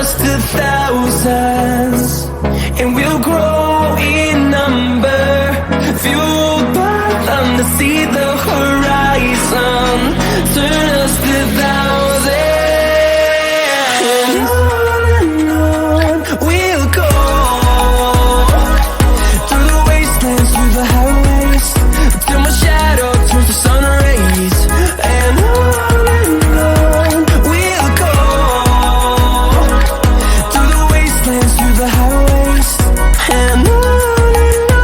us to thousands, and we'll grow in number, fueled by them to see the horizon. Turn us to thousands, and on we'll go, through the wastelands, through the highways, till my shadow turns to sun rays. And on we'll go, through the wastelands, through the highways, and on we'll go.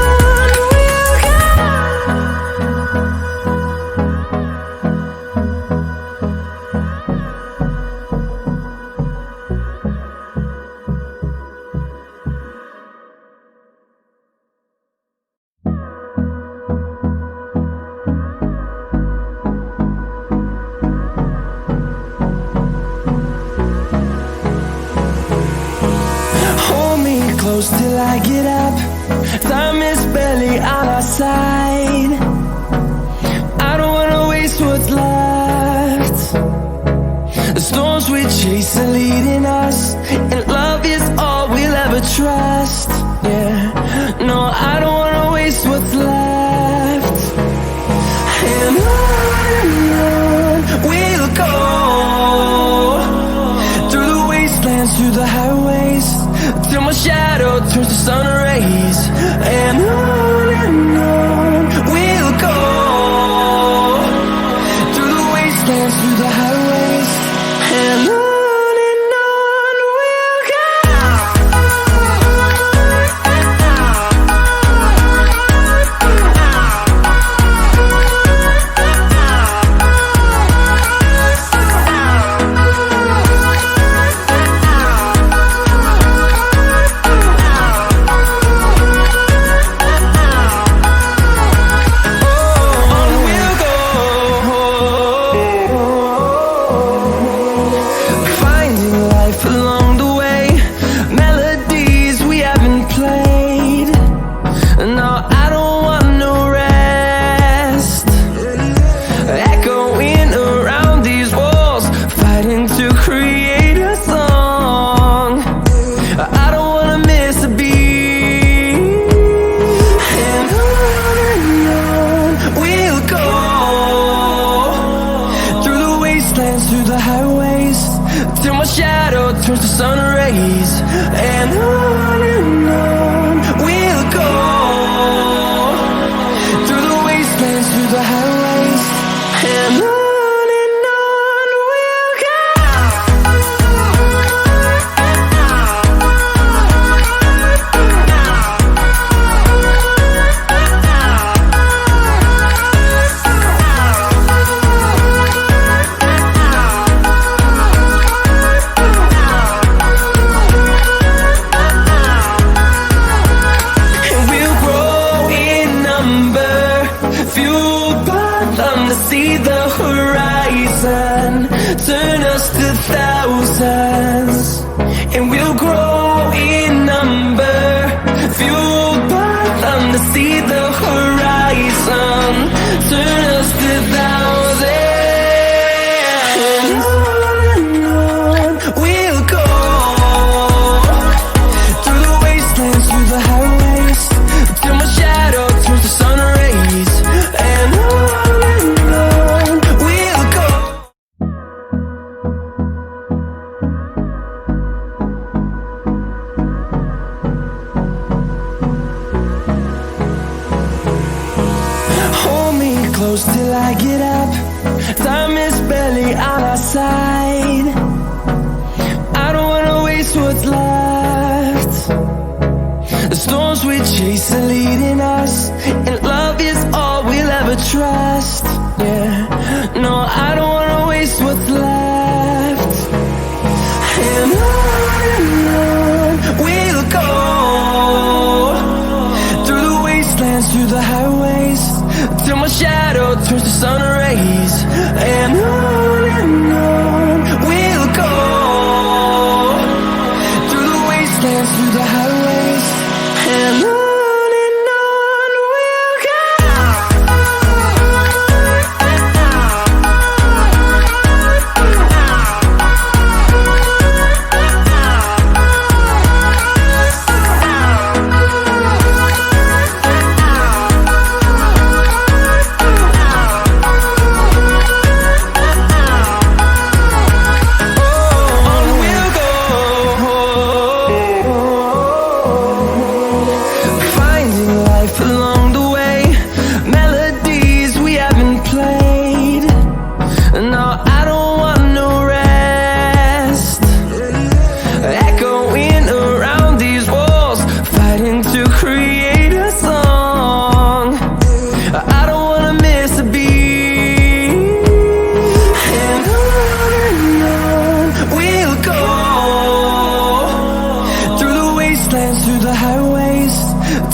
Hold me close till I get up. Time is barely on our side. I don't wanna waste what's left. The storms we chase are leading us, and love is all we'll ever trust. Yeah, no, I don't wanna waste what's left. And on we'll go, through the wastelands, through the highways, till my shadow turns to sun rays. And on we'll go, through the wastelands, through the highways, and on we'll go. Finding life along the way, melodies we haven't played. No, I don't want no rest. Echoing around these walls, fighting to create a song. I don't wanna miss a beat. And on we'll go, through the wastelands, through the highways, till my shadow turns to sun rays. And on we'll go, through the wastelands, through the highways, and on we'll go. And we'll grow in number, fueled by them to see the horizon. Turn us to thousands, and we'll grow in number, fueled by them to see the horizon. Turn us to thousands, and on we'll go, through the wastelands, through the highways, till my shadow turns to sun rays. And on we'll go. Hold me close till I get up. Time is barely on our side. I don't wanna waste what's left. The storms we chase are leading us, and love is all we'll ever trust. Yeah, no, I don't wanna waste what's left. And on we'll go, through the wastelands, through the highways, till my shadow turns to sun rays. And on we'll go, through the wastelands, through the highways, and on we'll go.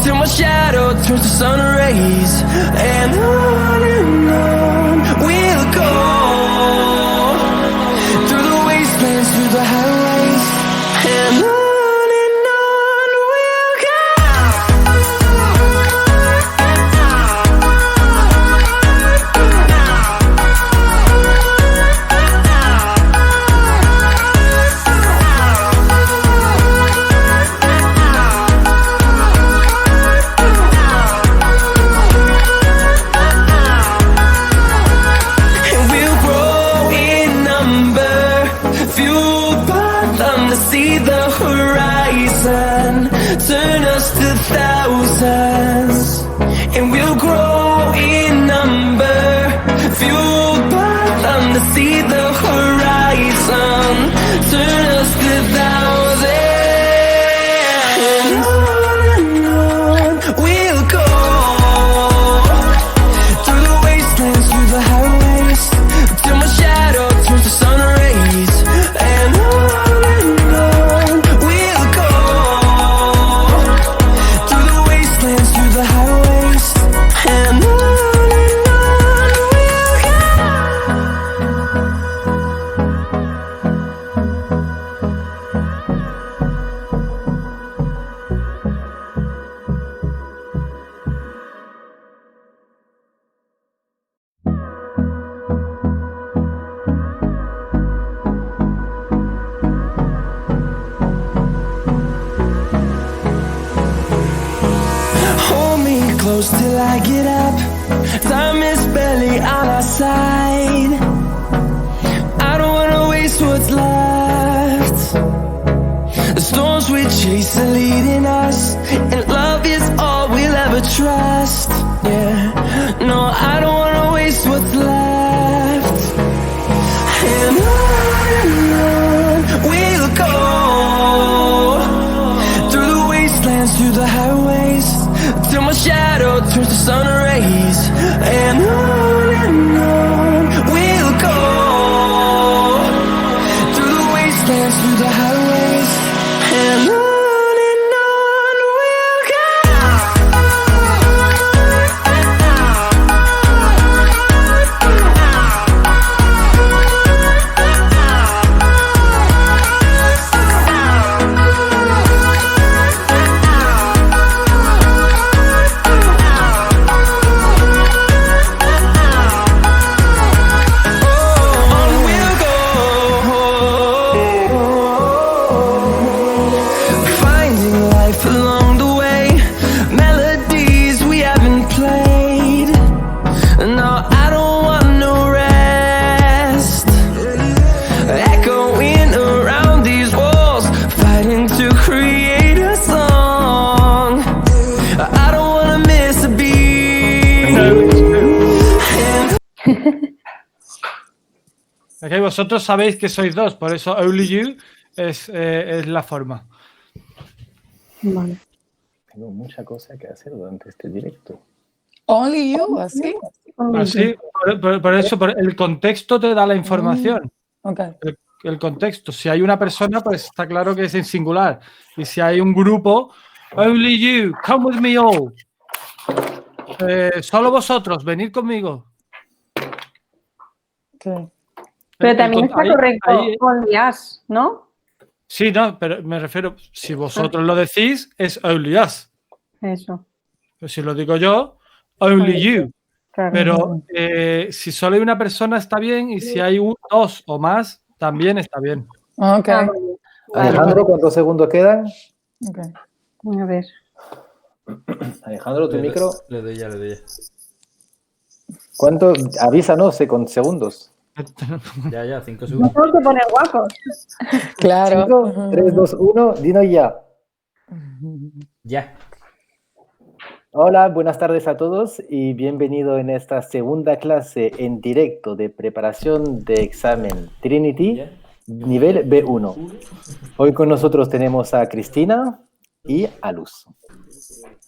till my shadow turns to sun rays. And on we'll go, through the wastelands, through the highways, and on we'll go. See the horizon, turn us to thousands, and we'll grow in number, fueled by them to see the horizon, turn us to thousands, and on we'll go, through the wastelands, through the highways, till my shadow turns to sun rays, and on close till I get up. Time is barely on our side. I don't wanna waste what's left. The storms we chase are leading us, and love is all we'll ever trust. Yeah, no, I don't wanna waste what's left. And on we'll go, through the wastelands, through the highways, till my shadow turns to sun rays, and on we'll go, through the wastelands, through the highways, and on we'll go. Okay, vosotros sabéis que sois dos, por eso only you es la forma. Vale. Tengo mucha cosa que hacer durante este directo. Only you, así. Así, por eso el contexto te da la información. Okay. El contexto. Si hay una persona, pues está claro que es en singular. Y si hay un grupo, only you, come with me all. Solo vosotros, venid conmigo. Okay. Pero también está correcto only us, ¿no? Sí, no, pero me refiero, si vosotros lo decís, es only us. Eso. Pero si lo digo yo, only you. Claro. Pero si solo hay una persona está bien, y si hay dos o más, también está bien. Ok. Alejandro, ¿cuántos segundos quedan? Okay. A ver. Alejandro, tu micro. Le doy ya. ¿Cuánto? Avísanos con segundos. Ya, 5 No segundos. tengo que poner guapos. Claro. 5, 3, 2, 1, dinos ya. Ya. Hola, buenas tardes a todos y bienvenido en esta segunda clase en directo de preparación de examen Trinity nivel B1. Hoy con nosotros tenemos a Cristina y a Luz.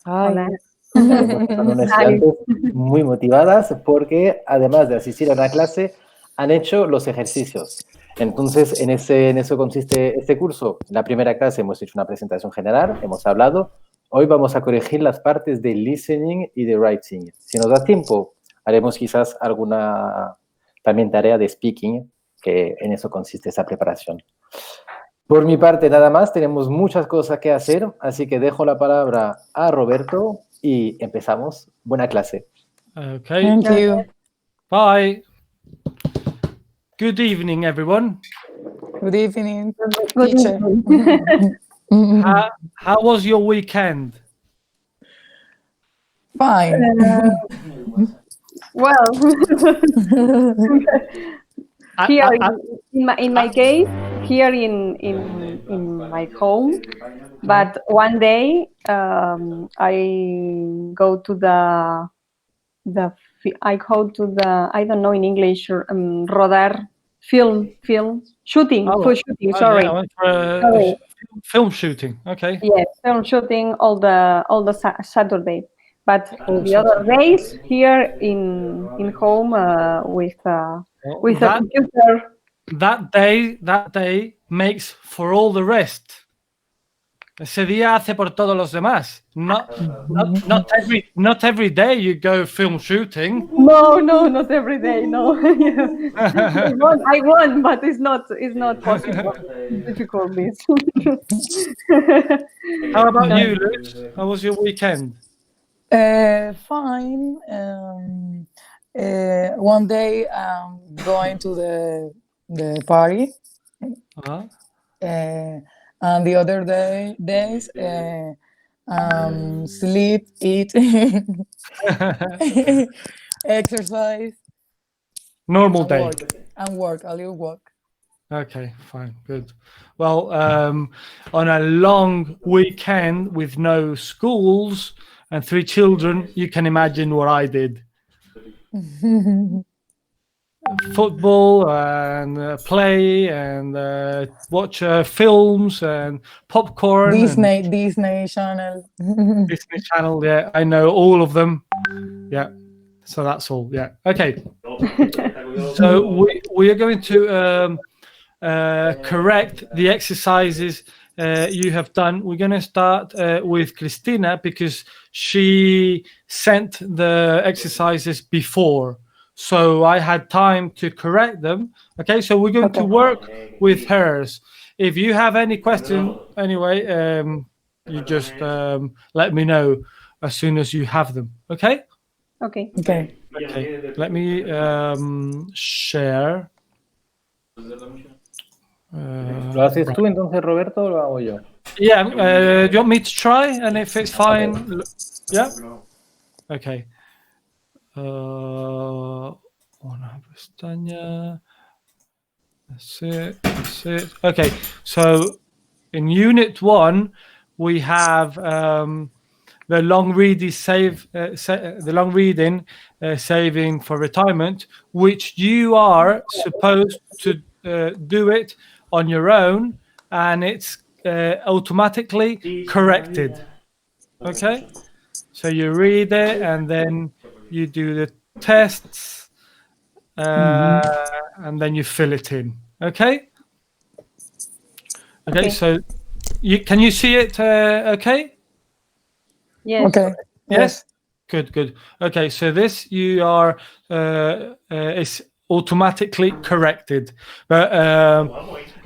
Hola. Son unas estudiantes muy motivadas porque además de asistir a una clase han hecho los ejercicios. Entonces, en eso consiste este curso. En la primera clase hemos hecho una presentación general, hemos hablado Hoy vamos a corregir las partes de listening y de writing. Si nos da tiempo, haremos quizás alguna también tarea de speaking, que en eso consiste esa preparación. Por mi parte, nada más, tenemos muchas cosas que hacer, así que dejo la palabra a Roberto y empezamos. Buena clase. Okay. Thank you. Bye. Good evening, everyone. Good evening, Good teacher. evening. How was your weekend? Fine. Well, here in my case, here in my home, but one day I go to the I don't know in English rodar film shooting for shooting. Sorry. Yeah, I went for Sorry. film shooting. Okay. Yes, film shooting all the Saturday, but the other days here in home with a computer. That day makes for all the rest. Ese día hace por todos los demás. Not every day you go film shooting. No, not every day. No, I won, but it's not possible. Difficult. How about you, Luz? How was your weekend? Fine. One day I'm going to the party, and the other days sleep, eat, exercise, Normal day. and work. A little work. Okay, fine, good. Well, on a long weekend with no schools and 3 children, you can imagine what I did. Football and play and watch films and popcorn. Disney Channel. Disney Channel, yeah, I know all of them. Yeah, so that's all. Yeah, okay. So we are going to correct the exercises you have done. We're going to start with Cristina because she sent the exercises before. So I had time to correct them. Okay, so we're going to work with hers. If you have any question, anyway, you just let me know as soon as you have them. Okay? Okay. Okay. Okay. Let me share. ¿Lo haces tú entonces, Roberto, o lo hago yo? Yeah, do you want me to try? And if it's fine, yeah? Okay. Una pestaña. That's it. Okay, so in Unit 1, we have the long reading saving for retirement, which you are supposed to do it on your own, and it's automatically corrected. Okay, so you read it and then you do the tests, and then you fill it in. Okay. Okay. So can you see it? Okay. Yes. Okay. Yes. Good. Okay. So this you are is automatically corrected. But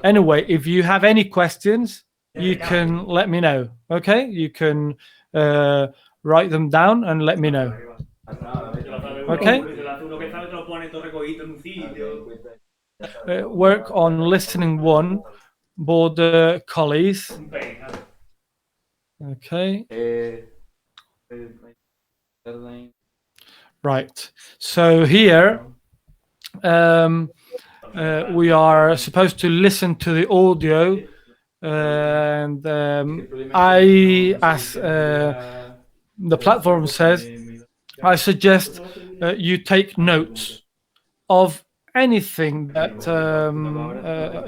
anyway, if you have any questions, you can let me know. Okay. You can write them down and let me know. Okay. Work on listening 1, border collies. Okay. Right. So here we are supposed to listen to the audio, and I, as the platform says, I suggest you take notes of anything that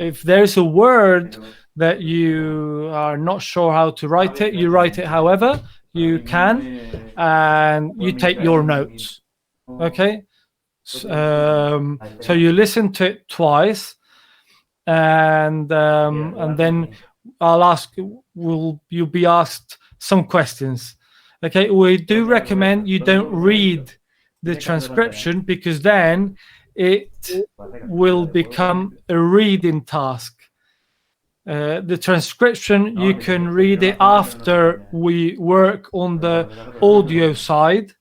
if there's a word that you are not sure how to write it, you write it however you can, and you take your notes. Okay. So you listen to it twice, and then I'll ask. You'll be asked some questions. Okay, we do recommend you don't read the transcription, because then it will become a reading task. The transcription, you can read it after we work on the audio side.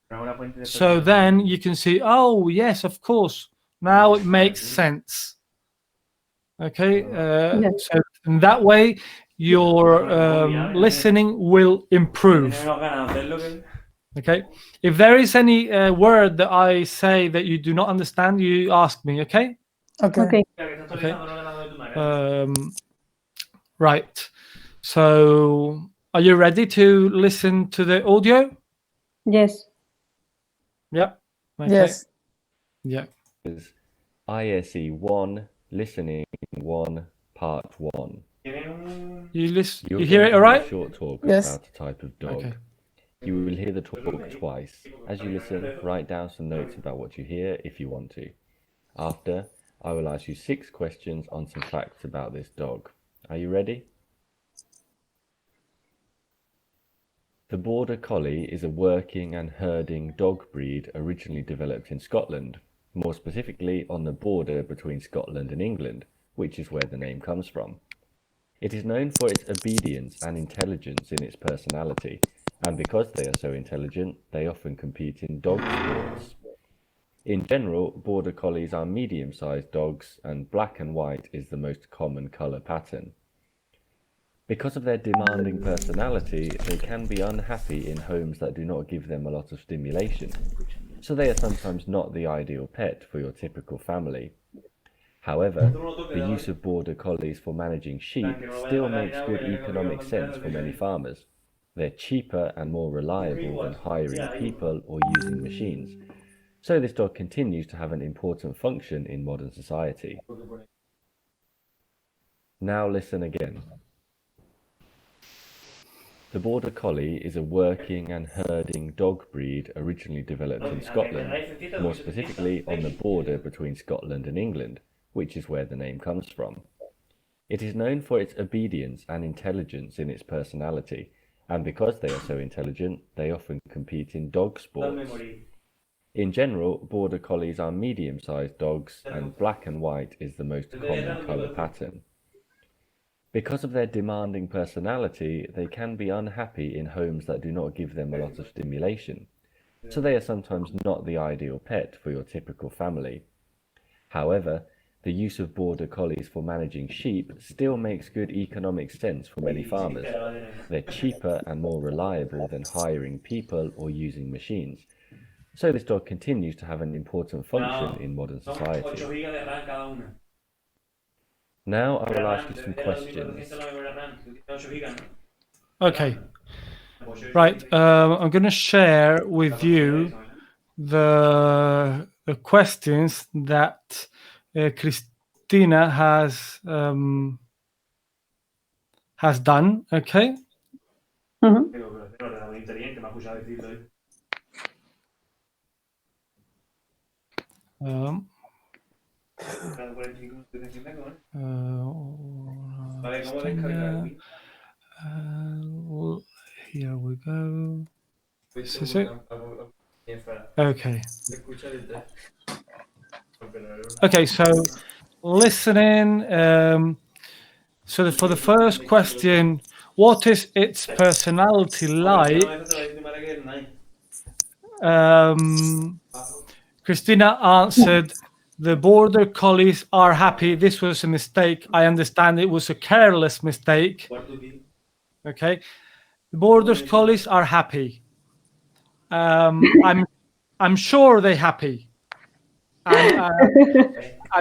So then you can see, oh, yes, of course. Now it makes sense. Okay, Yes. so in that way, your listening will improve. Okay, if there is any word that I say that you do not understand, you ask me, okay? Okay. Okay. Okay. Right. So, are you ready to listen to the audio? Yes. Yeah. Okay. Yes. Yeah. Is ISE 1, listening 1, part 1. You listen. You're You hear going it to all hear a right? short talk Yes. about a type of dog. Okay. You will hear the talk twice. As you listen, write down some notes about what you hear if you want to. After, I will ask you 6 questions on some facts about this dog. Are you ready? The Border Collie is a working and herding dog breed originally developed in Scotland, more specifically on the border between Scotland and England, which is where the name comes from. It is known for its obedience and intelligence in its personality, and because they are so intelligent, they often compete in dog sports. In general, Border Collies are medium-sized dogs, and black and white is the most common colour pattern. Because of their demanding personality, they can be unhappy in homes that do not give them a lot of stimulation, so they are sometimes not the ideal pet for your typical family. However, the use of Border Collies for managing sheep still makes good economic sense for many farmers. They're cheaper and more reliable than hiring people or using machines, so this dog continues to have an important function in modern society. Now listen again. The Border Collie is a working and herding dog breed originally developed in Scotland, more specifically on the border between Scotland and England, which is where the name comes from. It is known for its obedience and intelligence in its personality, and because they are so intelligent, they often compete in dog sports. In general, Border Collies are medium-sized dogs, and black and white is the most common colour pattern. Because of their demanding personality, they can be unhappy in homes that do not give them a lot of stimulation, so they are sometimes not the ideal pet for your typical family. However, the use of Border Collies for managing sheep still makes good economic sense for many farmers. They're cheaper and more reliable than hiring people or using machines, so this dog continues to have an important function in modern society. Now I will ask you some questions. Okay. Right. I'm going to share with you the questions that Christina has done. Okay. Mhm. Christina, here we go. This is it. Okay. Okay, so listening. So for the first question, what is its personality like? Christina answered, the Border Collies are happy. This was a mistake. I understand it was a careless mistake. Okay. The Border Collies are happy. I'm sure they're happy. I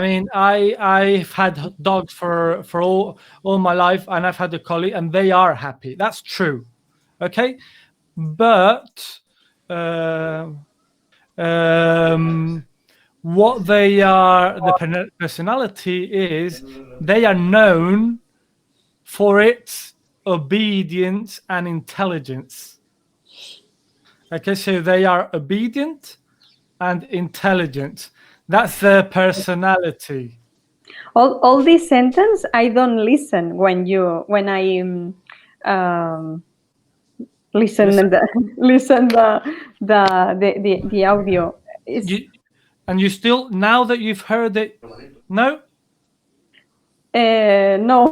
mean, I've had dogs for all my life, and I've had a collie, and they are happy. That's true. Okay. But what they are, the personality is, they are known for its obedience and intelligence. Okay, so they are obedient and intelligent. That's their personality. All this sentence, I don't listen when I listen the audio. And you still, now that you've heard it, no? No.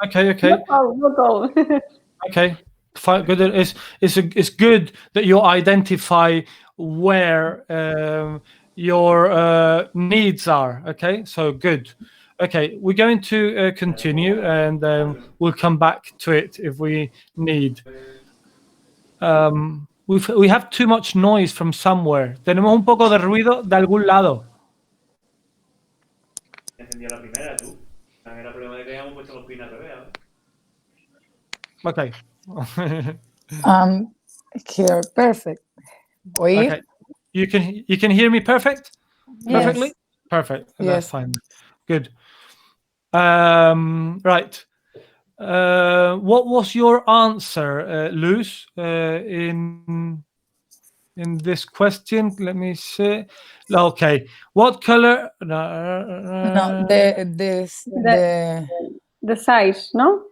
Okay. Not all. Okay, fine, good. It's good that you identify where your needs are. Okay, so good. Okay, we're going to continue, and we'll come back to it if we need. We have too much noise from somewhere. Tenemos un poco de ruido de algún lado. Encendía la primera, tú. También era problema de que hayamos puesto los pines al revés, ¿eh? Okay. Here, perfect. Oír. Okay. You can hear me perfect? Perfectly? Yes. Perfect. Yes. That's fine. Good. Right. What was your answer, Luz, in this question? Let me see. Okay. What color? No, the size, no?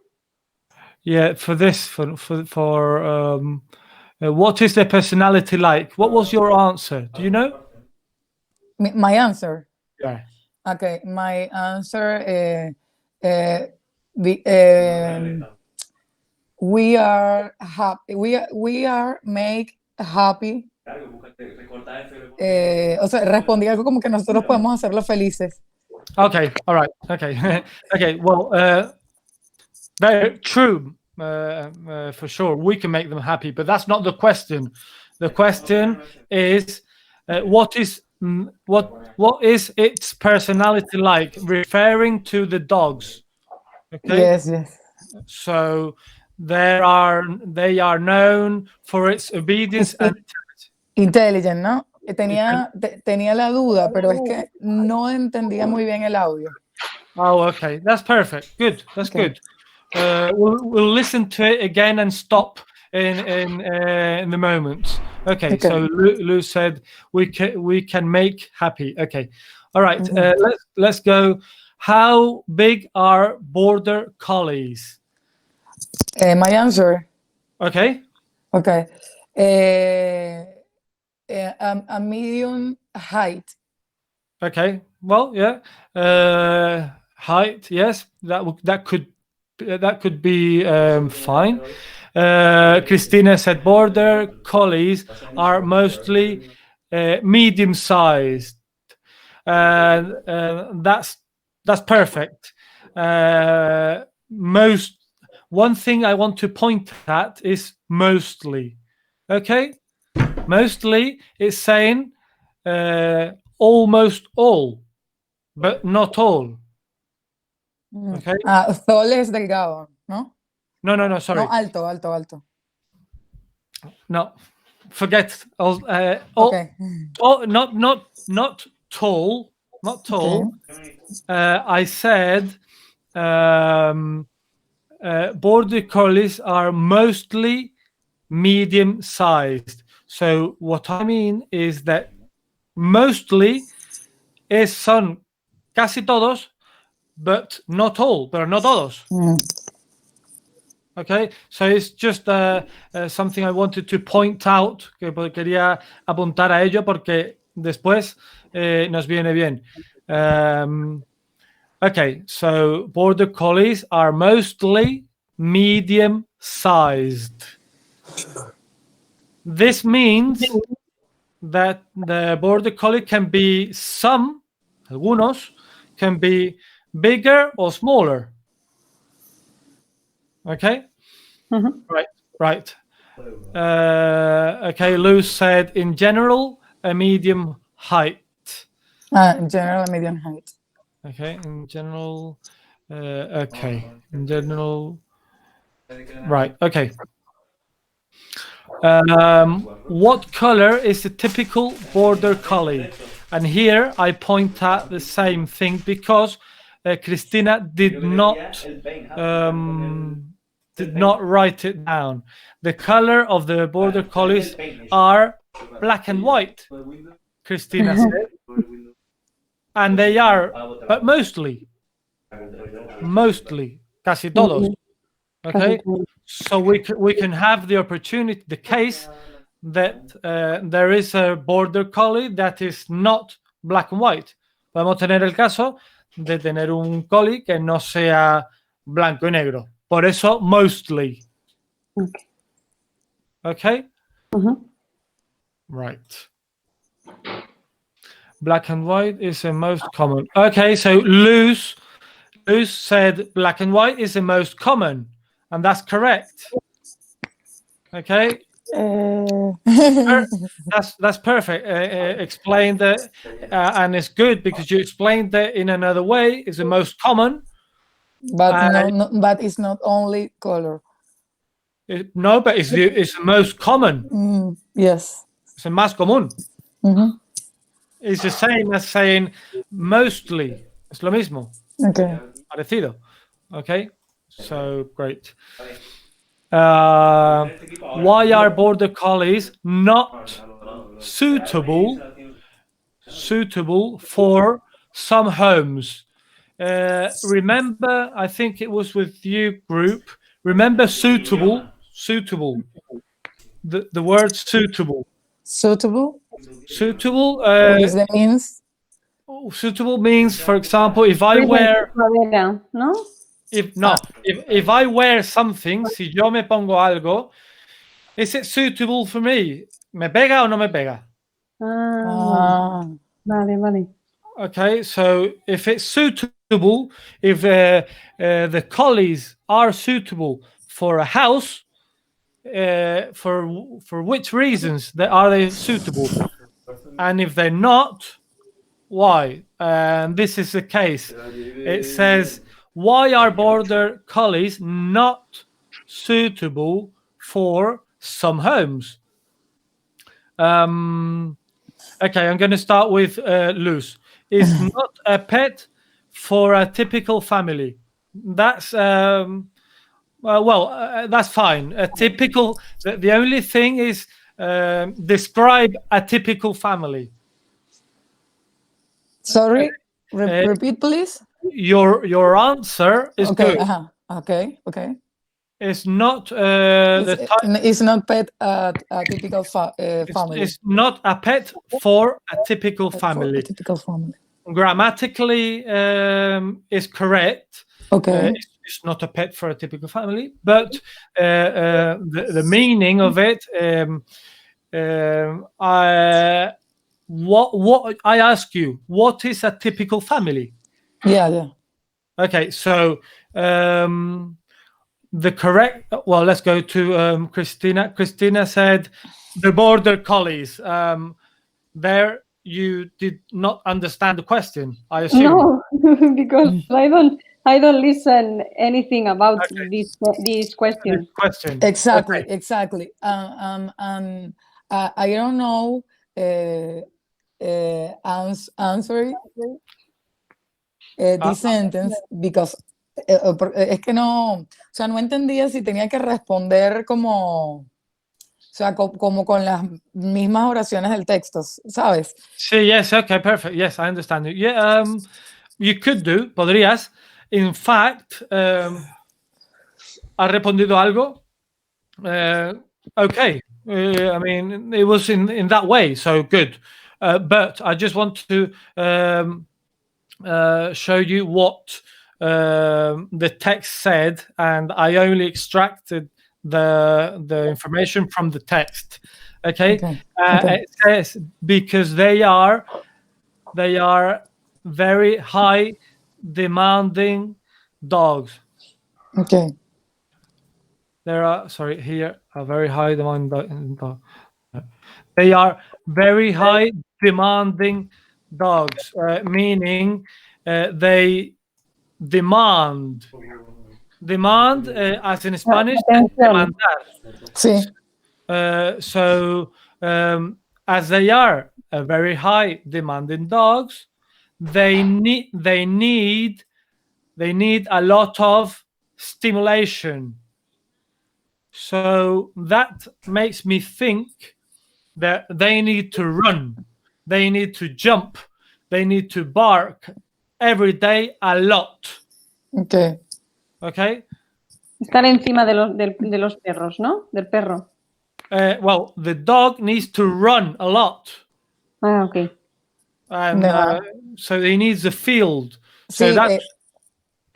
Yeah, for this, what is their personality like? What was your answer? Do you know? my answer. Yeah. Okay, my answer. We are happy. We are make happy. O sea, respondí algo como que nosotros podemos hacerlos felices. Okay. All right. Okay. Okay. Well, very true. For sure, we can make them happy, but that's not the question. The question is, what is its personality like, referring to the dogs. Okay. Yes. So they are known for its obedience and Intelligent, ¿no? Tenía la duda, pero es que no entendía muy bien el audio. Oh, okay. That's perfect. Good. That's good. We'll listen to it again and stop in the moment. Okay. So Lou said we can make happy. Okay. All right. Let's go. How big are border collies? My answer. Okay. Okay. A medium height. Okay. Well, yeah. Height. Yes. That could be fine. Christina said border collies are mostly medium-sized. That's perfect. One thing I want to point at is mostly. Okay, mostly is saying almost all, but not all. Okay. Sol es delgado, ¿no? No. Sorry. No, alto. No, forget. Okay. Not tall. Not tall. Okay. I said border collies are mostly medium-sized. So what I mean is that mostly son casi todos, but not all, pero no todos. Okay, so it's just something I wanted to point out, que quería apuntar a ello porque después nos viene bien. Okay, so border collies are mostly medium-sized. This means that the border collie can be algunos can be bigger or smaller. Okay. Right. Okay. Lou said in general a medium height. In general, a medium height. Okay. In general. Okay. In general. Right. Okay. What color is a typical border collie? And here I point out the same thing because Cristina did not write it down. The color of the border collies are black and white, Cristina said. And they are, but mostly, casi todos. Okay, so we can have the opportunity, the case that there is a border collie that is not black and white. Podemos tener el caso de tener un collie que no sea blanco y negro. Por eso, mostly. Okay? Right. Black and white is the most common. Okay, so Luz said black and white is the most common, and that's correct. Okay? That's perfect. Explain that, and it's good because you explained that in another way. It's the most common, but but it's not only color. No, but it's the most common. Yes, it's el más común. It's the same as saying mostly. Es lo mismo. Okay. Parecido. Okay. So great. Why are border collies not suitable for some homes? Remember, I think it was with you group. Remember suitable. The word suitable. Suitable. Suitable. What does that mean? Suitable means, for example, if I wear. No. If I wear something, si yo me pongo algo, is it suitable for me? ¿Me pega o no me pega? Vale. Okay, so if it's suitable, if the collies are suitable for a house, for which reasons are they suitable? And if they're not, why? And this is the case. It says, why are border collies not suitable for some homes? Okay, I'm going to start with Luz. Is not a pet for a typical family. That's that's fine. A typical. The only thing is describe a typical family. Sorry, repeat, please. Your answer is okay, good. Okay. It's not the type. It's not pet a typical family. It's not a pet for a typical family. Grammatically, is correct. Okay. It's not a pet for a typical family, but the meaning of it. What I ask you, what is a typical family? Yeah. Okay, so the correct. Well, let's go to Christina. Christina said the border collies. There, you did not understand the question, I assume. No, because I don't listen anything about this question. Exactly. Okay. Exactly. I don't know. Answering this sentence because es que no, o sea, no entendía si tenía que responder como con las mismas oraciones del texto, ¿sabes? Sí, yes, okay, perfect. Yes, I understand you. Yeah, you could do, podrías. In fact, ¿ha respondido algo? Okay. I mean, it was in that way, so good. But I just want to show you what the text said, and I only extracted the information from the text. Okay. It says because they are very high demanding dogs. Okay. There are here a very high demanding dog. They are very high demanding dogs, meaning they demand, as in Spanish, demandar. Sí. So as they are very high demanding dogs, they need a lot of stimulation. So that makes me think that they need to run, they need to jump, they need to bark every day a lot. Okay. Estar encima de los perros, ¿no? Del perro. Well, the dog needs to run a lot. Ah, ok. And No. so he needs a field. So Sí, that's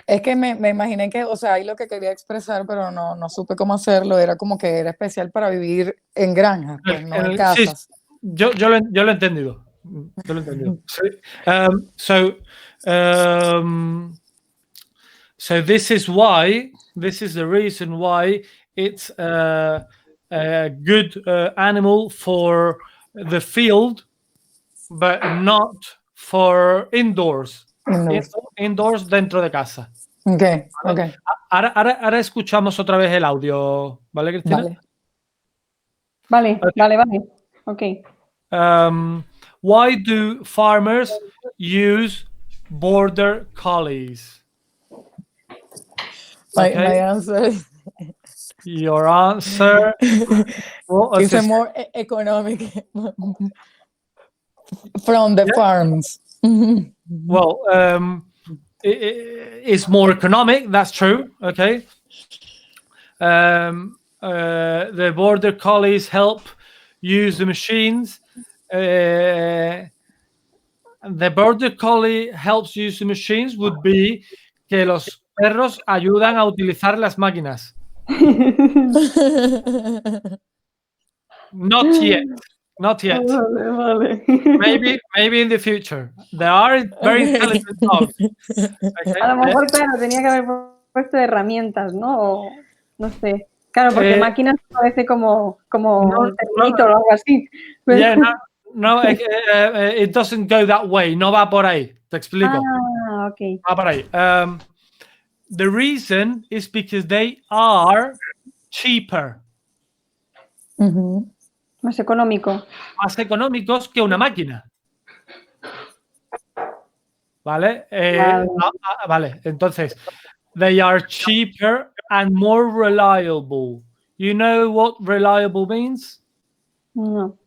es que me imaginé que, o sea, ahí lo que quería expresar, pero no supe cómo hacerlo, era como que era especial para vivir en granjas, pues, no en sí, casas. yo lo he entendido. Yo lo he entendido. Sí. So this is the reason why it's a good animal for the field, but not for indoors. Indoors dentro de casa. Ok. Ahora escuchamos otra vez el audio, ¿vale, Cristina? Vale. Ok. Why do farmers use border collies? My answer is Your answer it's more economic from the farms. Well, it's more economic. That's true. Okay. The border collies help use the machines. The border collie helps use the machines would be que los perros ayudan a utilizar las máquinas. Not yet. Vale. Maybe in the future. There are very intelligent dogs. Okay. A lo mejor, claro, tenía que haber puesto herramientas, ¿no? O, no sé. Claro, porque máquinas parece como un Terminator o algo así. Pero... Yeah, no, it doesn't go that way. No va por ahí. Te explico. Ah, ok. Va por ahí. The reason is because they are cheaper. Más económico. Más económicos que una máquina. ¿Vale? Vale, entonces, they are cheaper and more reliable. You know what reliable means? No.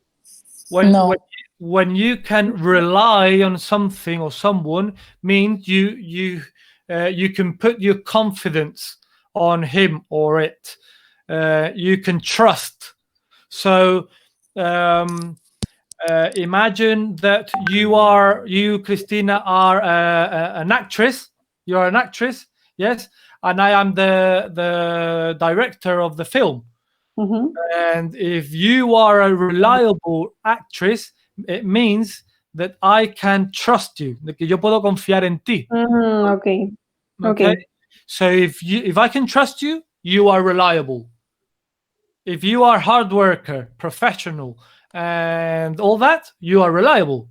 When you can rely on something or someone means you can put your confidence on him or it. You can trust. So imagine that you, Christina, are an actress. You're an actress, yes, and I am the director of the film. And if you are a reliable actress, it means that I can trust you. De que yo puedo confiar en ti. Okay. So if I can trust you, you are reliable. If you are hard worker, professional, and all that, you are reliable.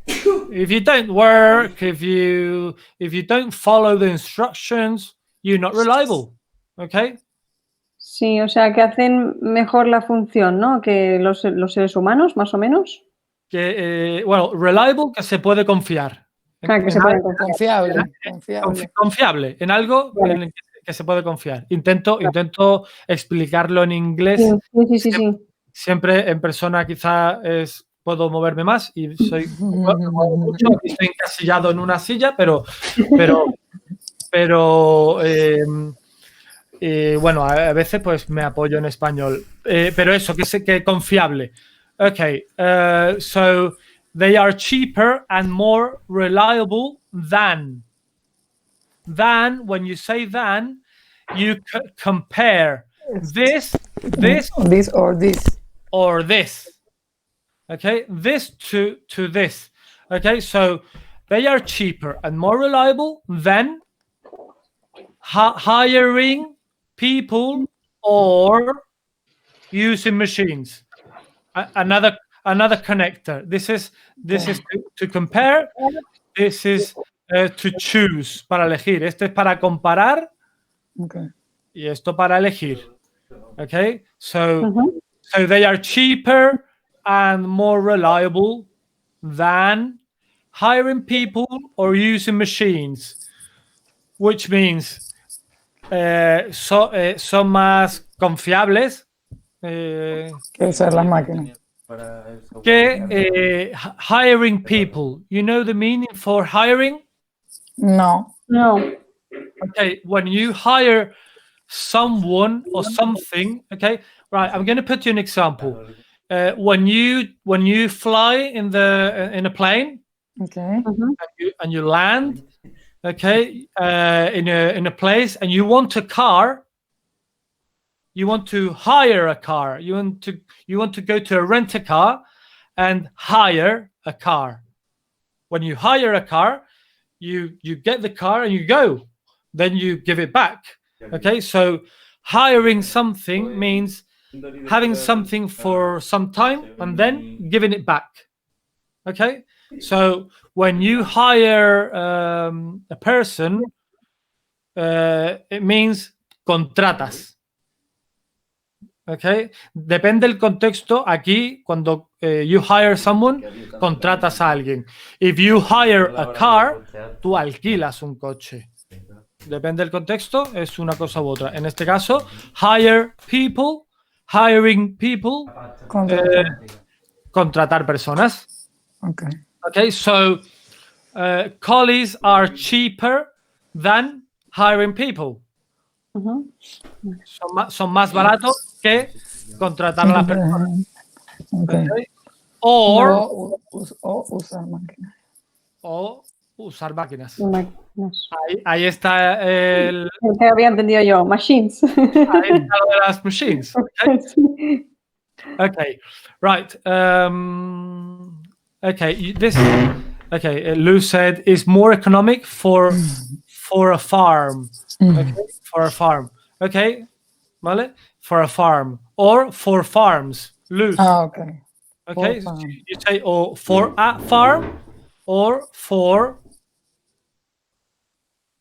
If you don't work, if you don't follow the instructions, you're not reliable. Okay? Sí, o sea, que hacen mejor la función, ¿no? Que los seres humanos, más o menos. Reliable, que se puede confiar. Que se puede confiar. Confiable, en algo en el que se puede confiar. Intento explicarlo en inglés. Sí. Siempre en persona quizá puedo moverme más y estoy encasillado en una silla, pero bueno, a veces pues me apoyo en español. Pero eso, que confiable. Okay, so they are cheaper and more reliable than. When you say than, you compare this or this. Okay, this to this. Okay, so they are cheaper and more reliable than hiring people or using machines. Another connector. This is to compare. This is to choose, para elegir. Este es para comparar. Y esto para elegir. Okay, so they are cheaper and more reliable than hiring people or using machines, which means son más confiables que usar las máquinas. Que hiring people. You know the meaning for hiring? No. Okay, when you hire someone or something. Okay, right. I'm going to put you an example. When you fly in a plane, Okay. and you land, okay, in a place, and you want a car. You want to hire a car. You want to go to a rent-a-car and hire a car. When you hire a car, you get the car and you go. Then you give it back. Okay, so hiring something means having something for some time and then giving it back. Okay, so when you hire a person, it means contratas. Okay, depende del contexto. Aquí, cuando you hire someone, contratas a alguien. If you hire a car, tú alquilas un coche. Depende del contexto, es una cosa u otra. En este caso, hire people, hiring people, contratar personas. Okay. Okay, so collies are cheaper than hiring people. Son más baratos que contratar a las personas. Okay. Okay. O usar máquinas. usar máquinas. Ahí está el... Que había entendido yo, machines. Ahí está lo de las machines. Okay, okay. Right. Okay, this... Okay, Lou said is more economic for a farm. Okay, for a farm. Okay, vale? For a farm or for farms. Lou. Okay. Okay, so you say or for a farm or for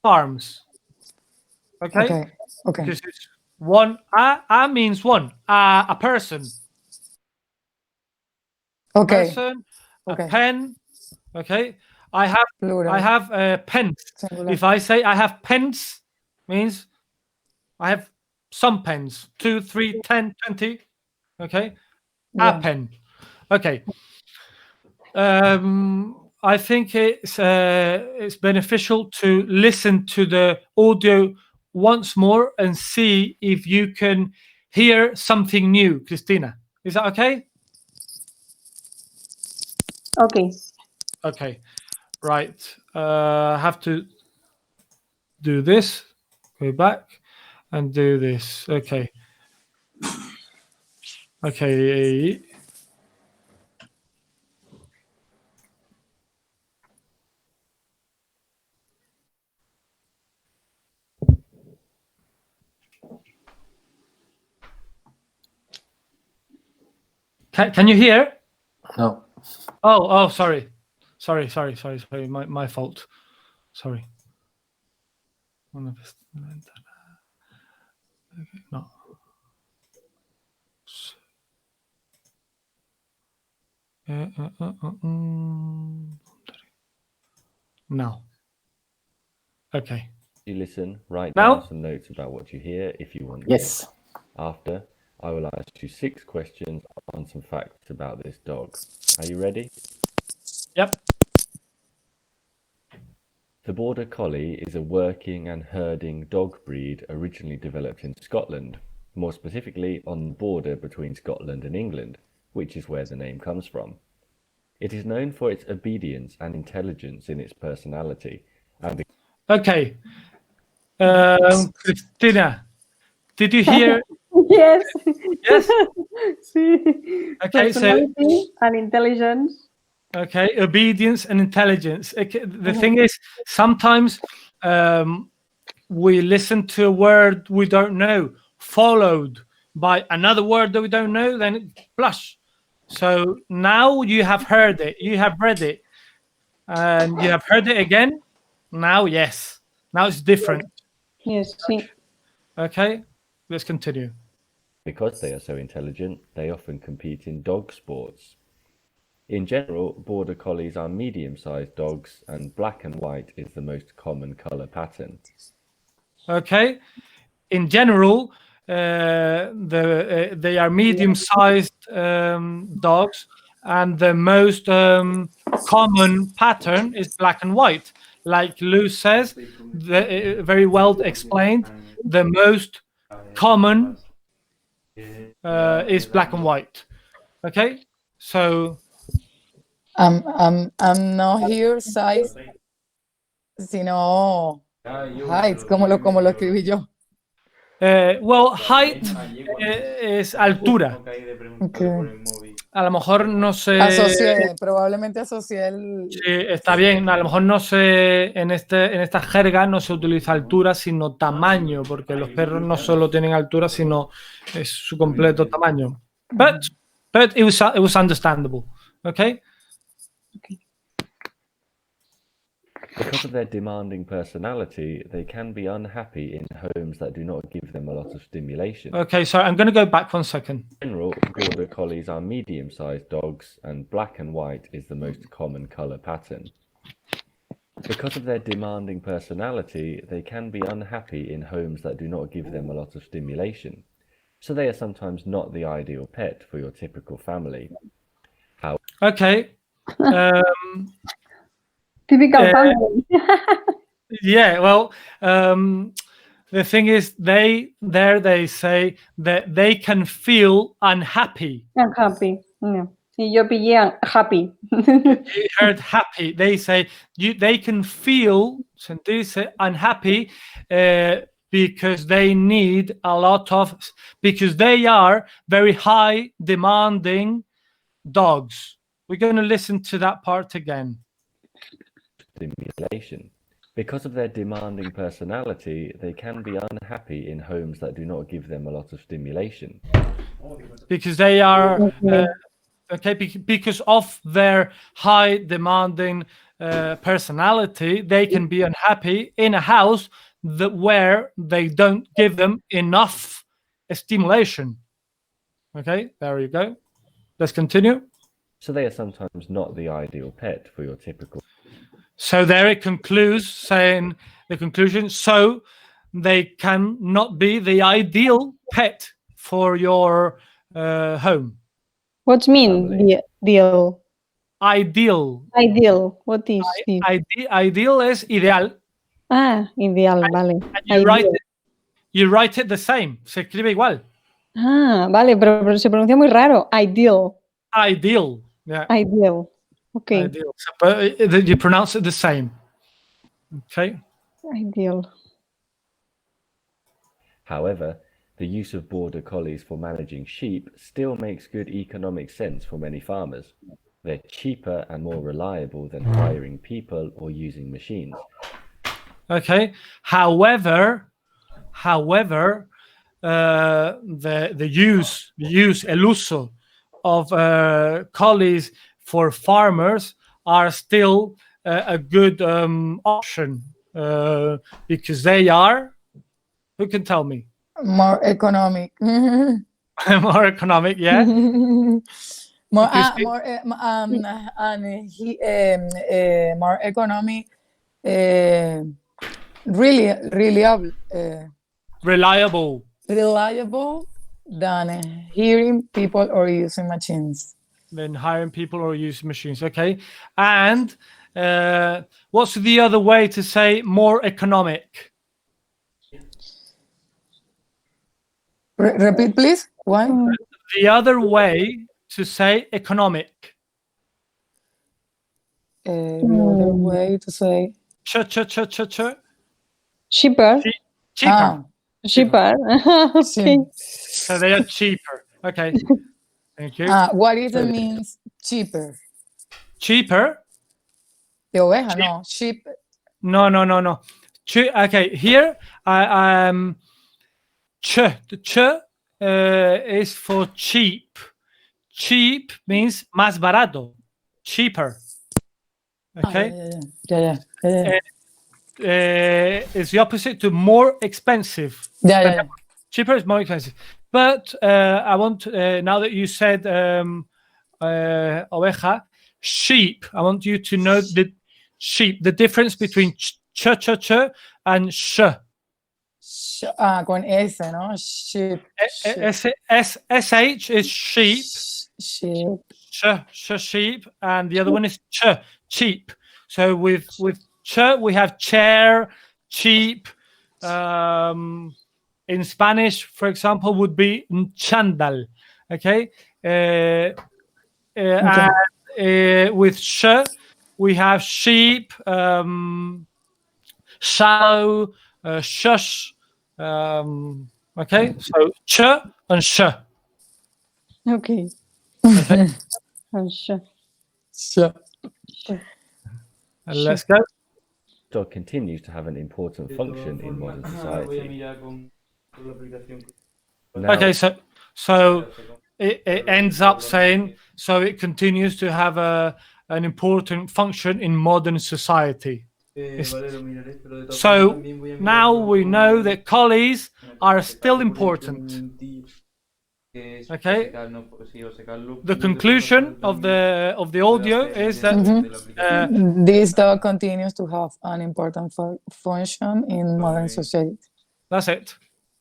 farms. Okay. Okay. Okay. Because it's one. A means one. A person. Okay. Person. Okay. A pen. Okay. I have pens. Singular. If I say I have pens, means I have some pens. 2, 3, 10, 20. Okay. Yeah. A pen. Okay. I think it's beneficial to listen to the audio once more and see if you can hear something new, Christina. Is that okay? Okay. Okay. Right. I have to do this. Go back and do this. Okay. Okay. Can you hear? No. Oh, sorry. Sorry. My fault. Sorry. No. No. Okay. You listen, write Now? down some notes about what you hear if you want. Yes. After, I will ask you 6 questions on some facts about this dog. Are you ready? Yep. The Border Collie is a working and herding dog breed originally developed in Scotland, more specifically on the border between Scotland and England, which is where the name comes from. It is known for its obedience and intelligence in its personality. And Okay. Christina, did you hear? Yes. Yes. Sí. Okay, so Personality and intelligence. okay, obedience and intelligence. Okay, the thing is, sometimes we listen to a word we don't know, followed by another word that we don't know, then it blush. So now you have heard it, you have read it, and you have heard it again. Now, yes. Now it's different. Yes, sí. Okay, let's continue. because they are so intelligent, they often compete in dog sports. In general, Border Collies are medium-sized dogs, and black and white is the most common color pattern. Okay. In general, they are medium-sized dogs, and the most common pattern is black and white. Like Lou says, very well explained, the most common is black and white. Okay, so I'm not here size, sino heights, como lo escribí yo. well, height es altura. Okay. A lo mejor no sé. Probablemente asocié el. Sí, está bien. A lo mejor no sé, en esta jerga no se utiliza altura, sino tamaño, porque los perros no solo tienen altura, sino es su completo tamaño. But it was understandable. Okay. Because of their demanding personality, they can be unhappy in homes that do not give them a lot of stimulation. Okay, so I'm going to go back 1 second. In general, border collies are medium-sized dogs, and black and white is the most common color pattern. Because of their demanding personality, they can be unhappy in homes that do not give them a lot of stimulation. So they are sometimes not the ideal pet for your typical family. Okay. Typical family. Yeah, well, the thing is, they say that they can feel unhappy. Unhappy. Yeah. Y yo pillé happy. You heard happy. They say they can feel unhappy because they need a lot of, because they are very high demanding dogs. We're going to listen to that part again. Stimulation. Because of their demanding personality, they can be unhappy in homes that do not give them a lot of stimulation. Because they are because of their high demanding personality, they can be unhappy in a house where they don't give them enough stimulation. Okay, there you go. Let's continue. So they are sometimes not the ideal pet for your typical. So there it concludes, saying the conclusion, so they cannot be the ideal pet for your home. What mean deal? Ideal. Ideal. What is this? Ideal es ideal. Ah, ideal, vale. And you write it the same. Se escribe igual. Ah, vale, pero se pronuncia muy raro. Ideal. Ideal. Yeah. Ideal. Okay. Ideal. So, but you pronounce it the same. Okay. Ideal. However, the use of border collies for managing sheep still makes good economic sense for many farmers. They're cheaper and more reliable than hiring people or using machines. Okay. However, the use, el uso of collies for farmers are still a good option because they are, who can tell me? More economic. More economic, yeah. More economic. Reliable than hearing people or using machines. Than hiring people or using machines. Okay. And what's the other way to say more economic? Repeat, please. Why? The other way to say economic. The other way to say Cheaper. Cheaper. Cheaper. Okay. So they are cheaper. Okay. Thank you. What is it means cheaper? Cheaper? De oveja, no. Sheep. No. Okay, here the is for cheap. Cheap means más barato. Cheaper. Okay. Yeah. It's the opposite to more expensive. Yeah. Cheaper is more expensive. But I want now that you said oveja, sheep. I want you to know the sheep. The difference between ch and sh. Con S, no? Sheep. SH is sheep. Sheep. Sheep, and the other one is cheap. So with ch we have chair, cheap, in Spanish, for example, would be chandal. Okay. And with sh, we have sheep, shallow, shush. Okay, so ch and sh. Okay. Okay. Sure. Sure. And let's go. Dog continues to have an important function in modern society. Now, Okay, so it ends up saying, so it continues to have an important function in modern society. So now we know that collies are still important. Okay. The conclusion of the audio is that This dog continues to have an important function in modern society. that's it.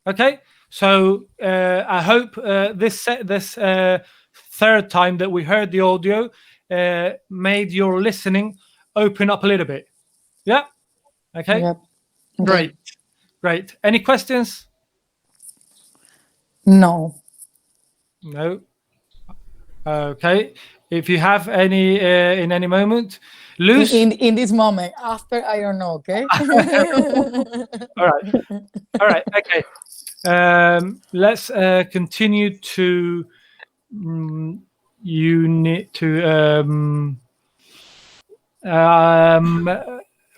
Okay. So I hope this third time that we heard the audio made your listening open up a little bit. Yeah. Okay. Yep. Great. Great. Any questions? No. No. Okay. If you have any in any moment, Luz. In this moment, after I don't know. Okay. All right. All right. Okay. Let's continue to unit to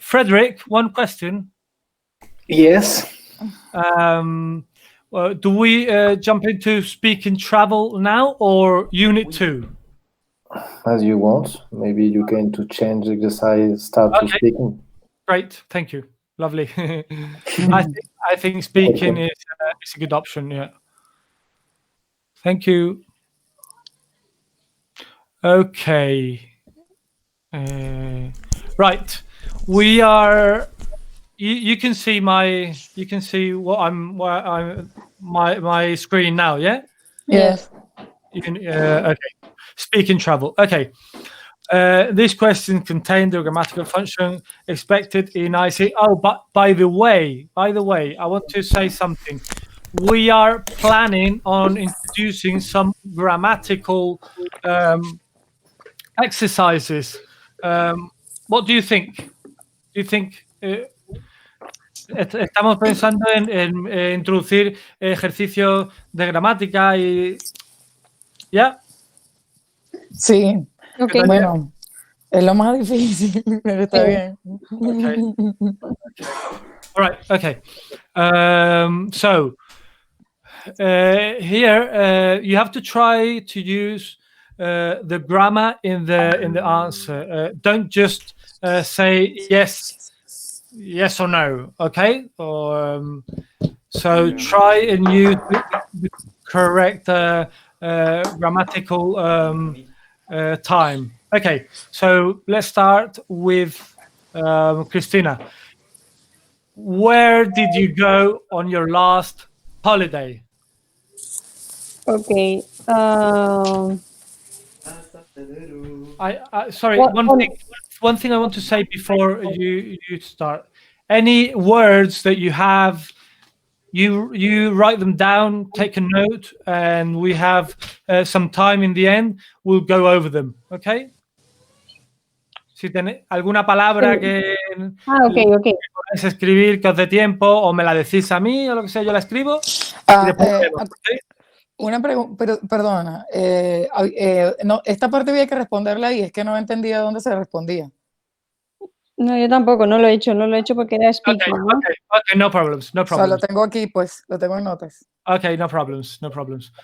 Frederick. One question. Yes. Do we jump into speak and travel now or unit 2? As you want. Maybe you can to change the exercise, start to speaking. Great, thank you. Lovely. I think speaking is a good option. Yeah. Thank you. Okay. Right. We are. You can see my. You can see my screen now. Yeah. Yes. You can. Okay. Speak and travel. Okay. This question contained the grammatical function expected in IC. Oh, but by the way, I want to say something. We are planning on introducing some grammatical exercises. What do you think? Do you think estamos pensando en introducir ejercicios de gramática y ya? Sí. Okay. Bueno, es lo más difícil, pero está bien. Okay. All right. Okay. So here you have to try to use the grammar in the answer. Don't just say yes or no. Okay. So try and use the correct grammatical time. Okay, so let's start with Christina. Where did you go on your last holiday? Okay. Sorry. What- One thing I want to say before you start. Any words that you have, you write them down, take a note, and we have some time in the end. We'll go over them. Okay. Si tenéis alguna palabra que Okay. podéis escribir que os dé tiempo o me la decís a mí o lo que sea, yo la escribo. Y después vemos, ¿okay? Una pregunta, pero perdona, no, esta parte había que responderla y es que no entendía dónde se respondía. No, yo tampoco, no lo he hecho porque era speaking, ¿no? Okay, no problems, no O sea, problems. lo tengo aquí, pues, lo tengo en notas. Okay, no problems.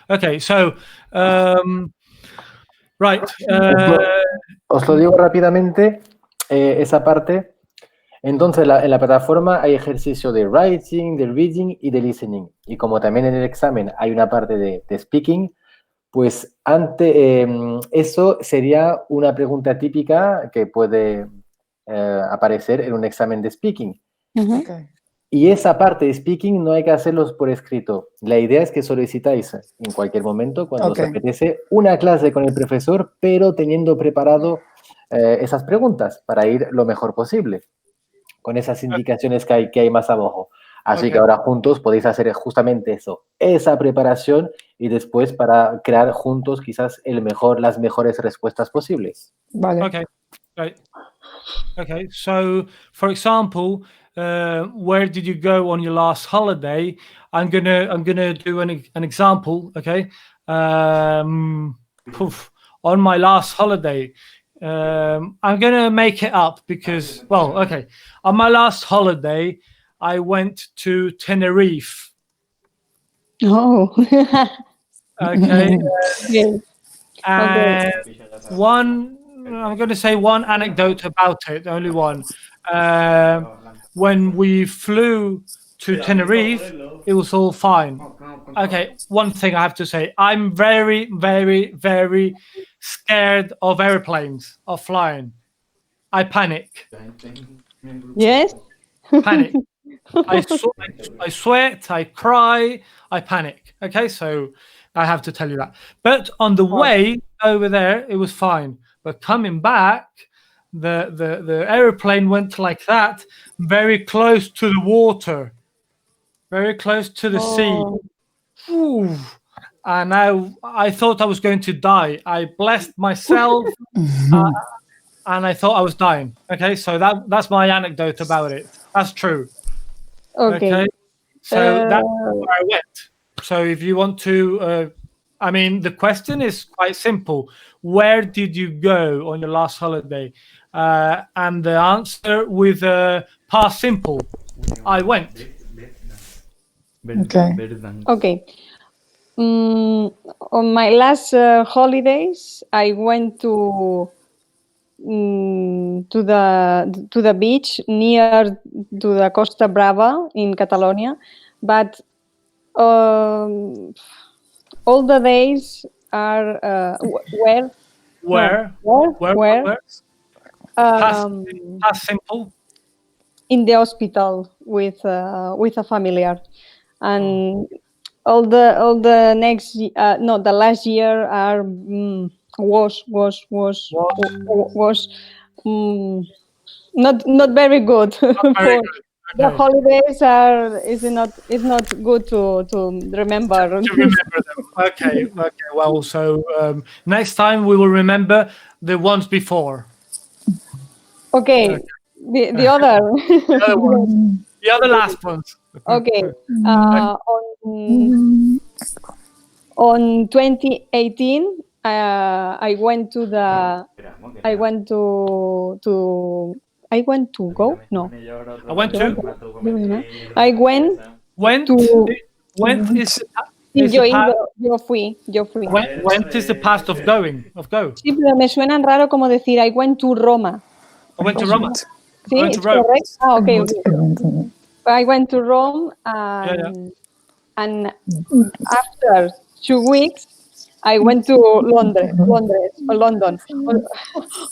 Okay, so, right. Os lo digo rápidamente, esa parte. Entonces, en la plataforma hay ejercicio de writing, de reading y de listening. Y como también en el examen hay una parte de speaking, pues eso sería una pregunta típica que puede aparecer en un examen de speaking. Okay. Y esa parte de speaking no hay que hacerlos por escrito. La idea es que solicitáis en cualquier momento, cuando os apetece, una clase con el profesor, pero teniendo preparado esas preguntas para ir lo mejor posible, con esas indicaciones que hay más abajo. Así Ok. que ahora juntos podéis hacer justamente eso, esa preparación y después para crear juntos quizás las mejores respuestas posibles. Vale. Okay, great. Okay, so for example, where did you go on your last holiday? I'm gonna do an example. Okay, on my last holiday, I'm gonna make it up because okay, on my last holiday, I went to Tenerife. Oh. Okay, Okay. and I'm going to say one anecdote about it, only one. When we flew to Tenerife, it was all fine. Okay, one thing I have to say, I'm very, very, very scared of airplanes, of flying. I panic. Yes. Panic. I sweat, I cry, I panic. Okay, so I have to tell you that. But on the way over there, it was fine. But coming back, the airplane went like that, very close to the water, very close to the sea. Ooh. And I thought I was going to die. I blessed myself, and I thought I was dying. Okay, so that's my anecdote about it. That's true. Okay. So that's where I went. So if you want to, I mean, the question is quite simple. Where did you go on your last holiday? And the answer with past simple. I went. Okay. Okay. On my last holidays, I went to the beach near to the Costa Brava in Catalonia, but all the days are Where? Past simple. in the hospital with a familiar, and all the next the last year are was not very good. Very good. The Okay. holidays is not good to remember. To remember them. Okay. Well, so next time we will remember the ones before. Okay. The other. The other ones. The other last ones. Okay. On 2018, I went to go? No. I went to. I went Went. to. Went is Sí, the past. yo fui. Went is the past of going. Of go. Sí, pero me suena raro como decir I went to Roma. I went to Rome. Sí, went to it's Rome. correct. Okay. I went to Rome, and after 2 weeks, I went to London.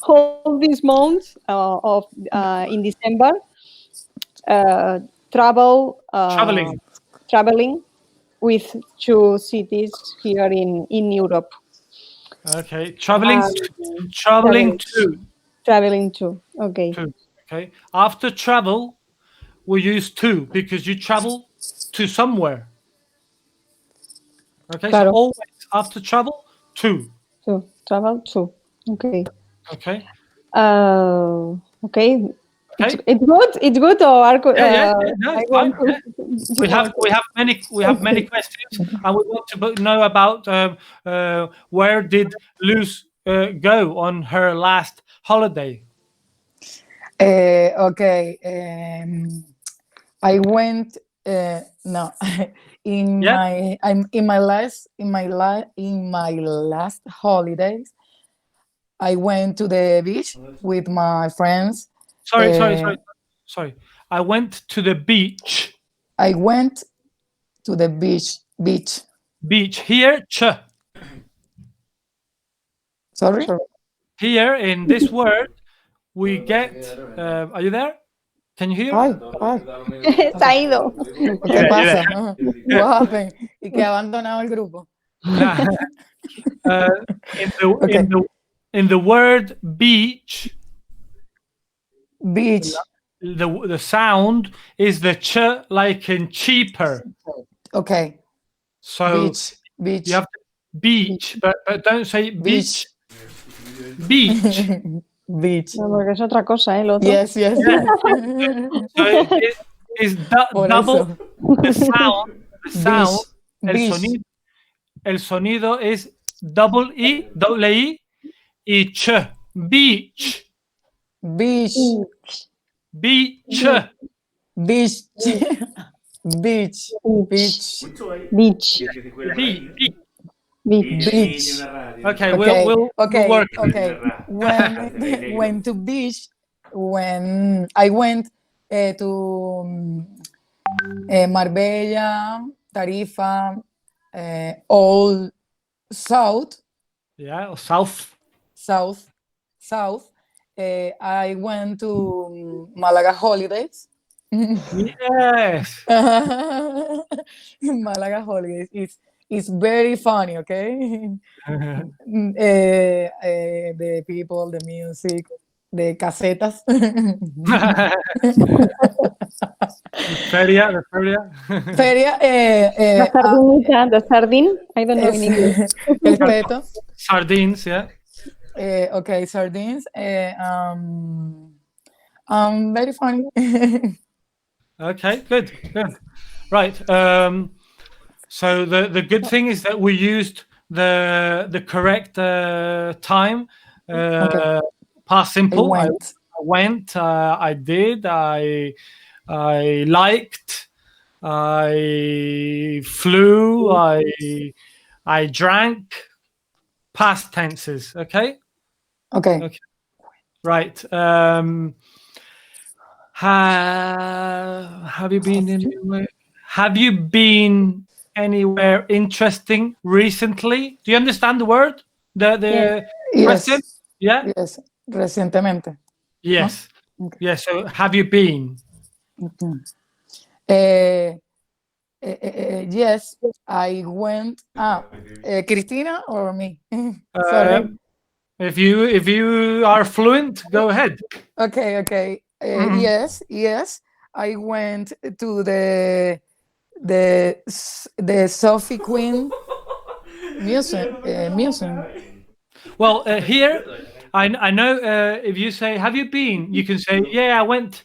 All these months of in December, traveling with 2 cities here in Europe. Okay, traveling to. Okay. Okay, after travel, we use to because you travel to somewhere. Okay, Claro. so always after travel, to. Travel to. Okay. Okay. Okay. Okay. It's good or No, it's fine. Yeah. We have many questions, and we want to know about where did Luz go on her last holiday. Okay. I went. No, in my last holidays, I went to the beach with my friends. Sorry. I went to the beach. I went to the beach. Beach here, Sorry. Here in this word, we get. Are you there? Can you hear? Ay. Se ha ido. ¿Qué pasa? What happened? Y que ha abandonado el grupo. In the word beach. Beach. the sound is the ch, like in cheaper. Okay. So Beach. you have to beach, but don't say beach. Beach. Beach. No, porque es otra cosa, ¿eh? Lo otro. Yes, yes. So it is Por double eso. the sound. The sound. Beach. El sonido es double I, y ch. Beach. Beach. Beach. Beach. Beach. Beach. Beach. Beach. Okay, we'll work. Okay. When to beach, when I went to Marbella, Tarifa, all south. Yeah, south. I went to Malaga holidays. Yes. Malaga holidays. It's very funny, okay? The people, the music, the casetas. Feria. Feria. La sardinita, the sardine. I don't know in English. El peto. Sardines, yeah. Okay, sardines. Very funny. Okay, good. Right. So the good thing is that we used the correct time. Okay. Past simple. I I went. I did. I liked. I flew. I drank. Past tenses. Okay. Okay. Right. Have you been anywhere? Have you been anywhere interesting recently? Do you understand the word? The question? Yeah. Yes. Recientemente. Yes. No? Okay. Yes. So have you been? Yes, I went. Cristina or me? Sorry. If you are fluent, go ahead. Okay. Yes, I went to the Sophie Queen museum. Well, here I know if you say have you been, you can say yeah, I went.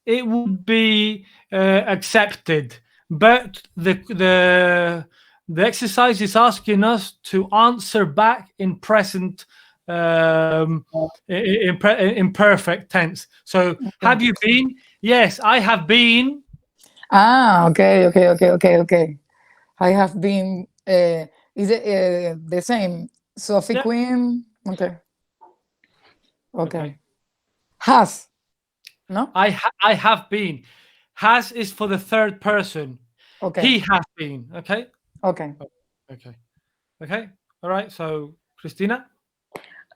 It would be accepted, but the exercise is asking us to answer back in present. In perfect tense. So, have you been? Yes, I have been. Okay. I have been. Is it the same? Sophie Queen. Okay. Has. No. I have been. Has is for the third person. Okay. He has been. Okay. Okay. All right. So, Christina.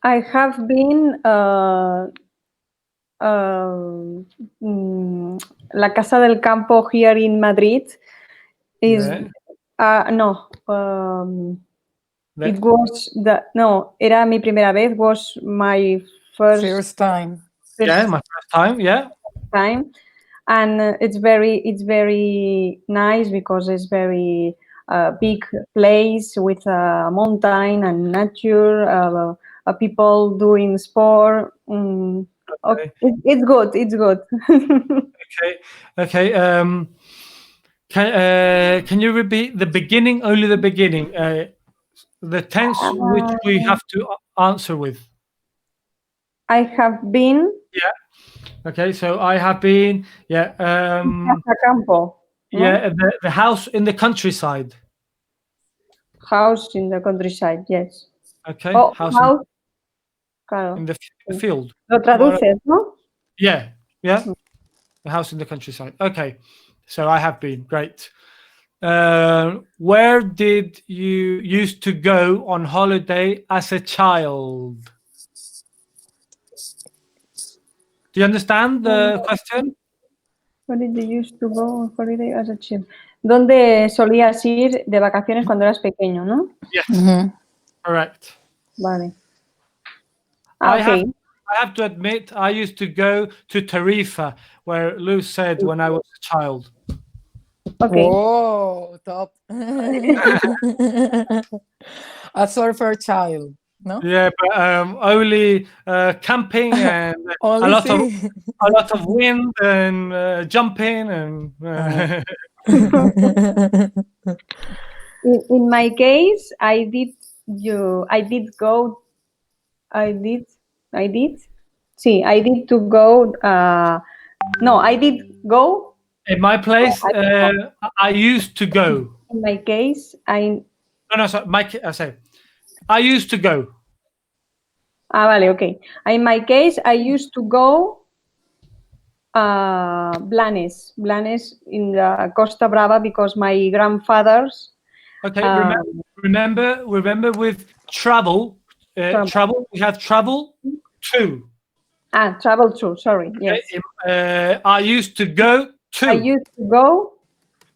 I have been La Casa del Campo here in Madrid is no it was era mi primera vez, was my first time. My first time, time, and it's very nice because it's very big place with a mountain and nature. People doing sport. Okay. It's good. Okay. Can you repeat the beginning? Only the beginning. The tense which we have to answer with. I have been. Yeah. Okay. So I have been. Yeah. Casa Campo. Yeah. The house in the countryside. House in the countryside. Yes. Okay. House. Claro. In the field. Lo traduces, ¿no? Yeah. The house in the countryside. Okay. So I have been. Great. Where did you used to go on holiday as a child? Do you understand the question? Where did you used to go on holiday as a child? ¿Dónde solías ir de vacaciones cuando eras pequeño, no? Yes. Mm-hmm. Correct. Vale. I have to admit, I used to go to Tarifa, where Lou said when I was a child. Okay. Whoa, top. A surfer child, no? Yeah, but only camping and Only a see. lot of wind and jumping and. In my case, I did go. See, I did to go. No, I did go. In my place, I used to go. In my case, No, sorry, I say, I used to go. vale, okay. In my case, I used to go Blanes in the Costa Brava because my grandfathers. Okay, remember with travel, travel. We have travel to. Travel to. Sorry, yes. I used to go to. I used to go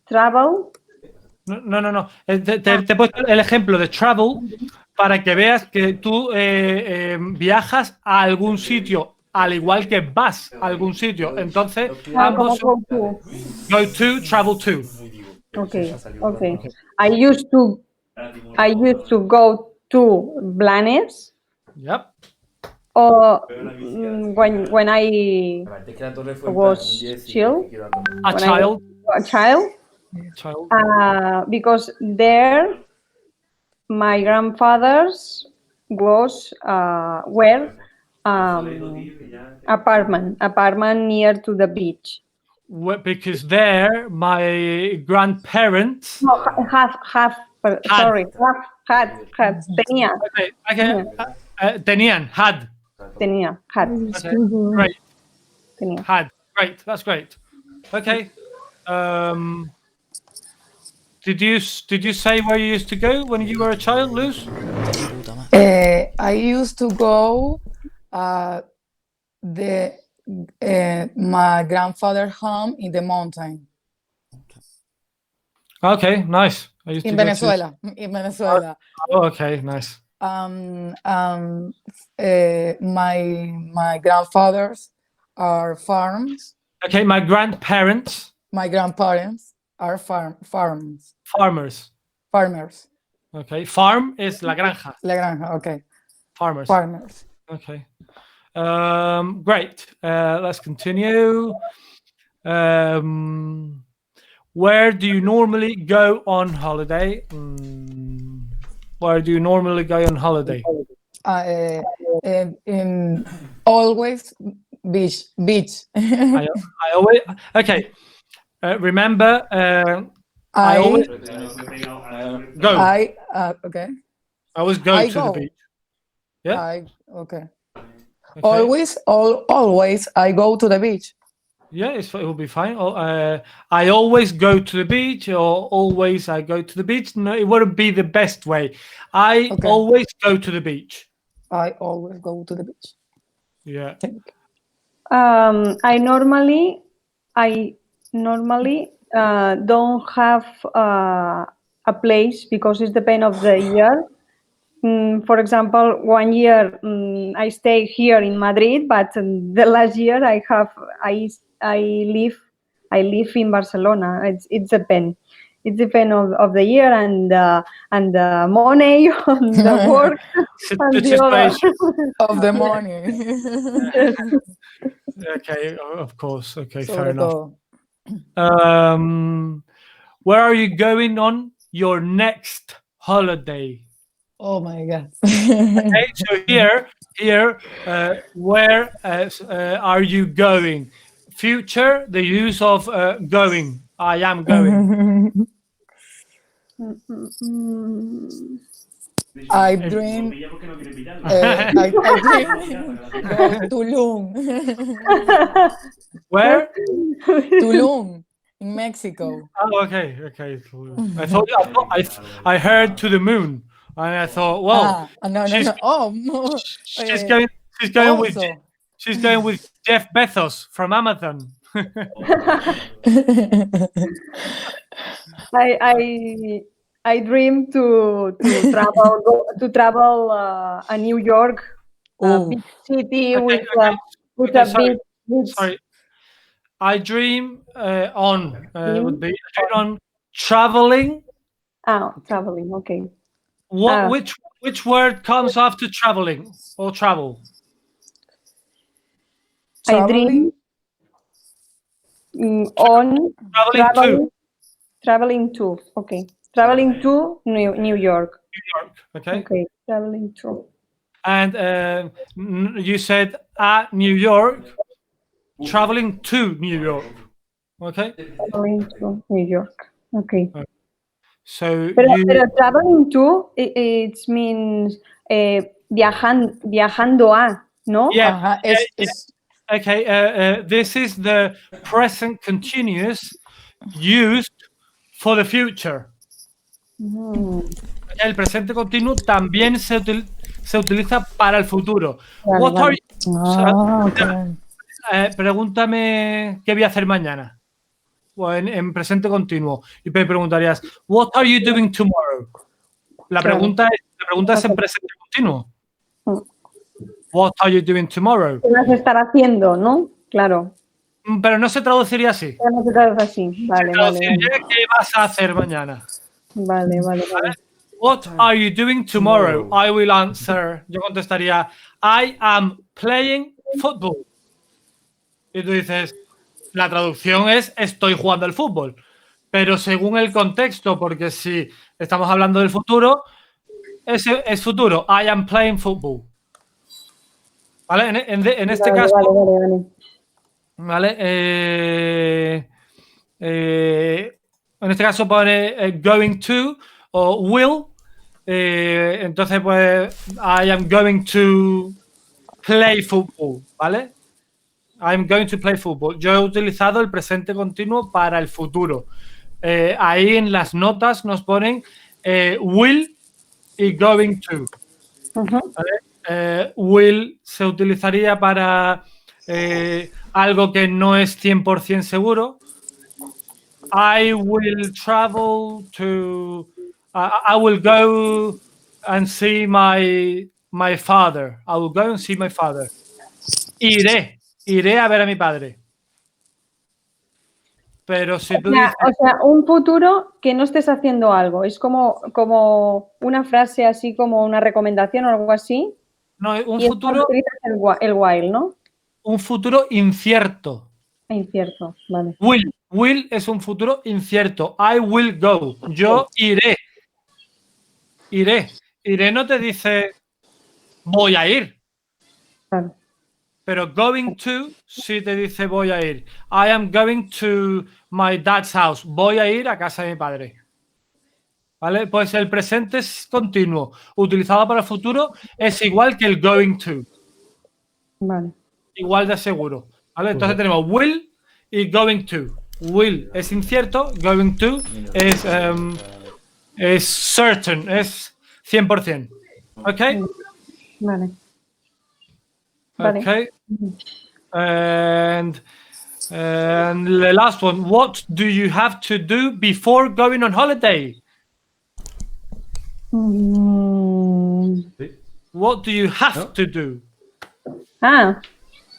travel. No. Te he puesto el ejemplo de travel para que veas que tú viajas a algún sitio, al igual que vas a algún sitio. Entonces, ambos Go to. go to, travel to. Okay. I used to go to Blanes. Yep. Or when I was A child. Because there my grandfathers were apartment near to the beach. Because there my grandparents Had. Tenía. Okay, great. Tenía. Had. Great. That's great. Okay. Did you say where you used to go when you were a child, Luz? I used to go my grandfather's home in the mountain. Okay, nice. I used In to Venezuela. In Venezuela. Oh, okay, nice. My grandfathers are farms. Okay, my grandparents. My grandparents are farmers. Okay, farm is la granja. La granja, okay. Farmers. Okay. Great. Let's continue. Where do you normally go on holiday? Where do you normally go on holiday? In always beach. I always. Okay. Remember, I always go. Okay. I always go to the beach. Yeah. Okay. Always I go to the beach. Yeah, it will be fine. I always go to the beach, or always I go to the beach. No, it wouldn't be the best way. I always go to the beach. I always go to the beach. Yeah. I normally don't have a place because it's depend of the year. For example, 1 year I stay here in Madrid, but the last year I live in Barcelona. It's depend. It depends of the year and the money on the work and the other. Of the money. Okay, of course. Okay, fair enough. Where are you going on your next holiday? Oh my God. Okay, so here, where are you going? Future, the use of going. I am going. I dream go Tulum. Where? Tulum, in Mexico. Oh, okay. I heard to the moon, and I thought, well, no. Oh, she's going with Jeff Bezos from Amazon. I dream to travel a New York Ooh. big city Okay, with okay, a sorry, big sorry. I dream on Dream would be I dream on traveling. traveling. Okay. What which word comes after traveling or travel? I dream on traveling to. Okay. Traveling to New York. New York. Okay. Okay. Traveling to. And you said at New York, traveling to New York. Okay. Traveling to New York. Okay. So Pero traveling to it means viajando a, ¿no? yeah. Okay. This is the present continuous used for the future. El presente continuo también se utiliza para el futuro. Vale. Pregúntame qué voy a hacer mañana. O en presente continuo. Y me preguntarías, what are you doing tomorrow? La pregunta es en presente continuo. What are you doing tomorrow? ¿Qué vas a estar haciendo, no? Claro. Pero no se traduciría así. No se traduce así. Vale. ¿Qué vas a hacer mañana? Vale. What are you doing tomorrow? I will answer. Yo contestaría, I am playing football. Y tú dices, la traducción es estoy jugando al fútbol. Pero según el contexto, porque si estamos hablando del futuro, es futuro. I am playing football. ¿Vale? En este caso. Vale. En este caso pone going to o will. Entonces, pues, I am going to play football. ¿Vale? I'm going to play football. Yo he utilizado el presente continuo para el futuro. Ahí en las notas nos ponen will y going to. ¿Vale? Will se utilizaría para algo que no es 100% seguro. I will travel to... I will go and see my father. I will go and see my father. Iré a ver a mi padre. Pero si tú dices... O sea, un futuro que no estés haciendo algo. Es como una frase así, como una recomendación o algo así. No, un futuro... El while, ¿no? Un futuro incierto. Incierto, vale. Will es un futuro incierto. I will go. Yo iré. Iré no te dice voy a ir. Claro. Pero going to sí te dice voy a ir. I am going to my dad's house. Voy a ir a casa de mi padre. ¿Vale? Pues el presente es continuo. Utilizado para el futuro es igual que el going to. Vale. Igual de seguro. ¿Vale? Entonces tenemos will y going to. Will es incierto. Going to es certain. Es 100%. ¿Ok? Vale. Okay. And the last one, what do you have to do before going on holiday? What do you have to do?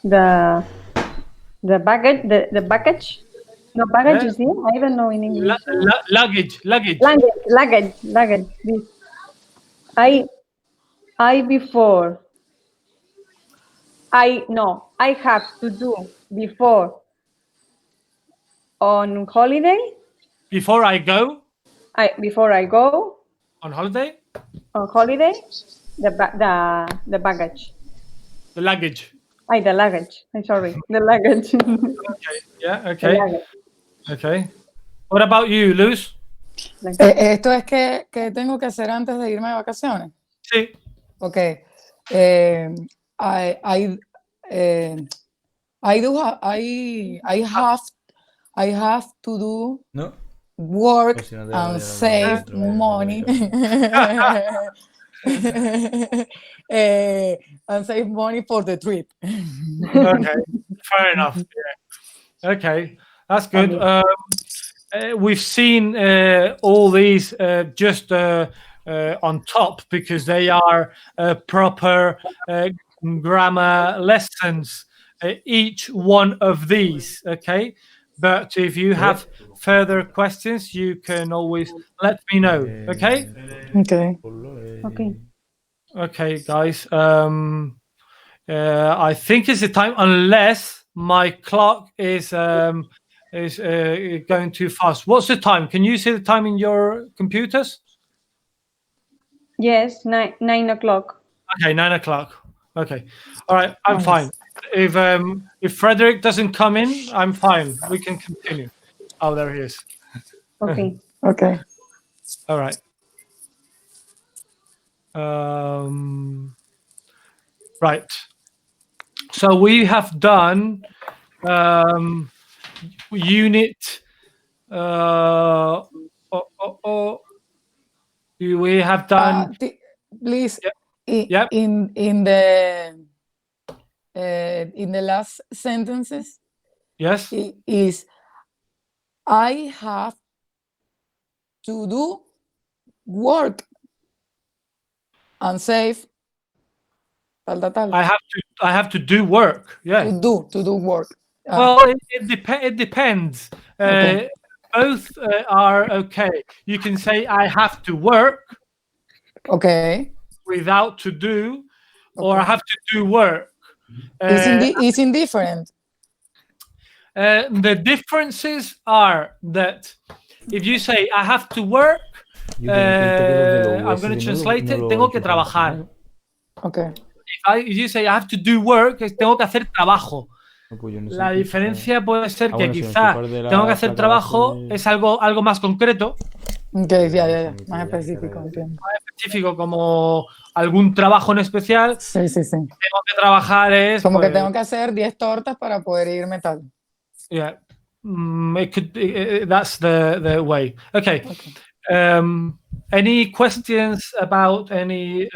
The baggage, the baggage. No, baggage is here. I don't know in English. Luggage. This. I have to do before on holiday. Before I go on holiday. The baggage. The luggage. I'm sorry. The luggage. Okay. Yeah. Okay. Okay. What about you, Luz? Esto es que tengo que hacer antes de irme de vacaciones. Sí. Okay. I have to do work and save money and save money for the trip. Okay, fair enough. Yeah. Okay, that's good. We've seen all these just on top because they are proper grammar lessons, each one of these, okay? But if you have further questions, you can always let me know, okay? Okay. Okay. Okay, guys. I think it's the time, unless my clock is going too fast. What's the time? Can you see the time in your computers? Yes, 9 o'clock. Okay, 9 o'clock. Okay, all right. I'm fine. If Frederick doesn't come in, I'm fine. We can continue. Oh, there he is. Okay. Okay. All right. Right. So we have done unit. We have done. Please, Yep. in the last sentences, Yes. is I have to do work and save. Tal. I have to do work. Yeah. To do work. Well, it depends. Okay. Both are okay. You can say I have to work. Okay. Without to do, or I have to do work. It's indifferent. The differences are that if you say I have to work, I'm going to translate it. Tengo que trabajar. Okay. If you say I have to do work, tengo que hacer trabajo. La diferencia puede ser que quizá tengo que hacer trabajo es algo más concreto. Okay, ya. Más específico, entiendo. Más específico, como algún trabajo en especial. Sí. Tengo que trabajar es... Como pues, que tengo que hacer 10 tortas para poder irme tal. Yeah. That's the way. Okay. Any questions about any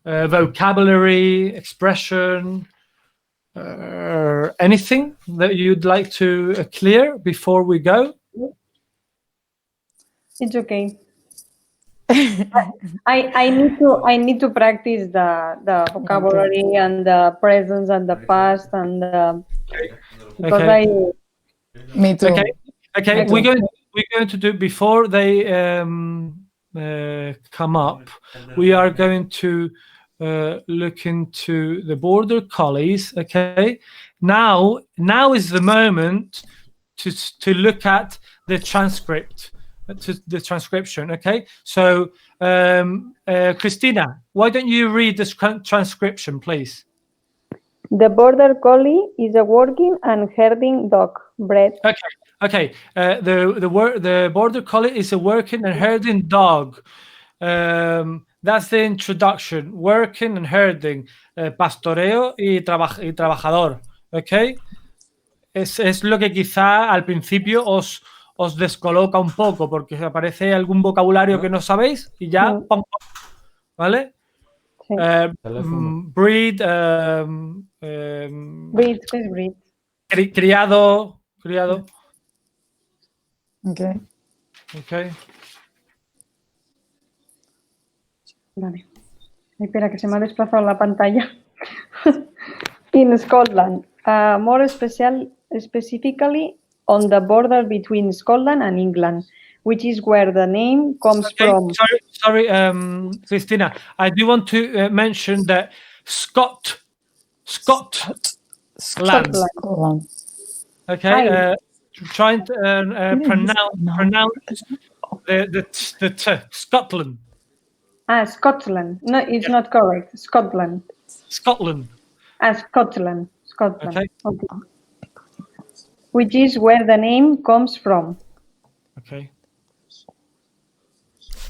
vocabulary, expression, anything that you'd like to clear before we go? It's okay. I need to practice the vocabulary and the present and the past and because Me too. Okay. We're going to do before they come up. We are going to look into the border collies. Okay. Now is the moment to look at the transcript. To the transcription, okay? So, Christina, why don't you read this transcription, please? The border collie is a working and herding dog, bred. Okay. The border collie is a working and herding dog. That's the introduction. Working and herding, pastoreo y trabajador, okay? Es lo que quizá al principio os descoloca un poco porque aparece algún vocabulario que no sabéis y ya, ¡pum! ¿Vale? Sí. Breed, Breed, ¿qué es breed? criado. Okay. Vale. Espera, que se me ha desplazado la pantalla. In Scotland, more specifically on the border between Scotland and England, which is where the name comes from. Sorry, Christina. I do want to mention that Scotland. Okay, trying to pronounce the Scotland. Scotland. No, it's not correct. Scotland. Scotland. Scotland. Okay. Which is where the name comes from. Okay.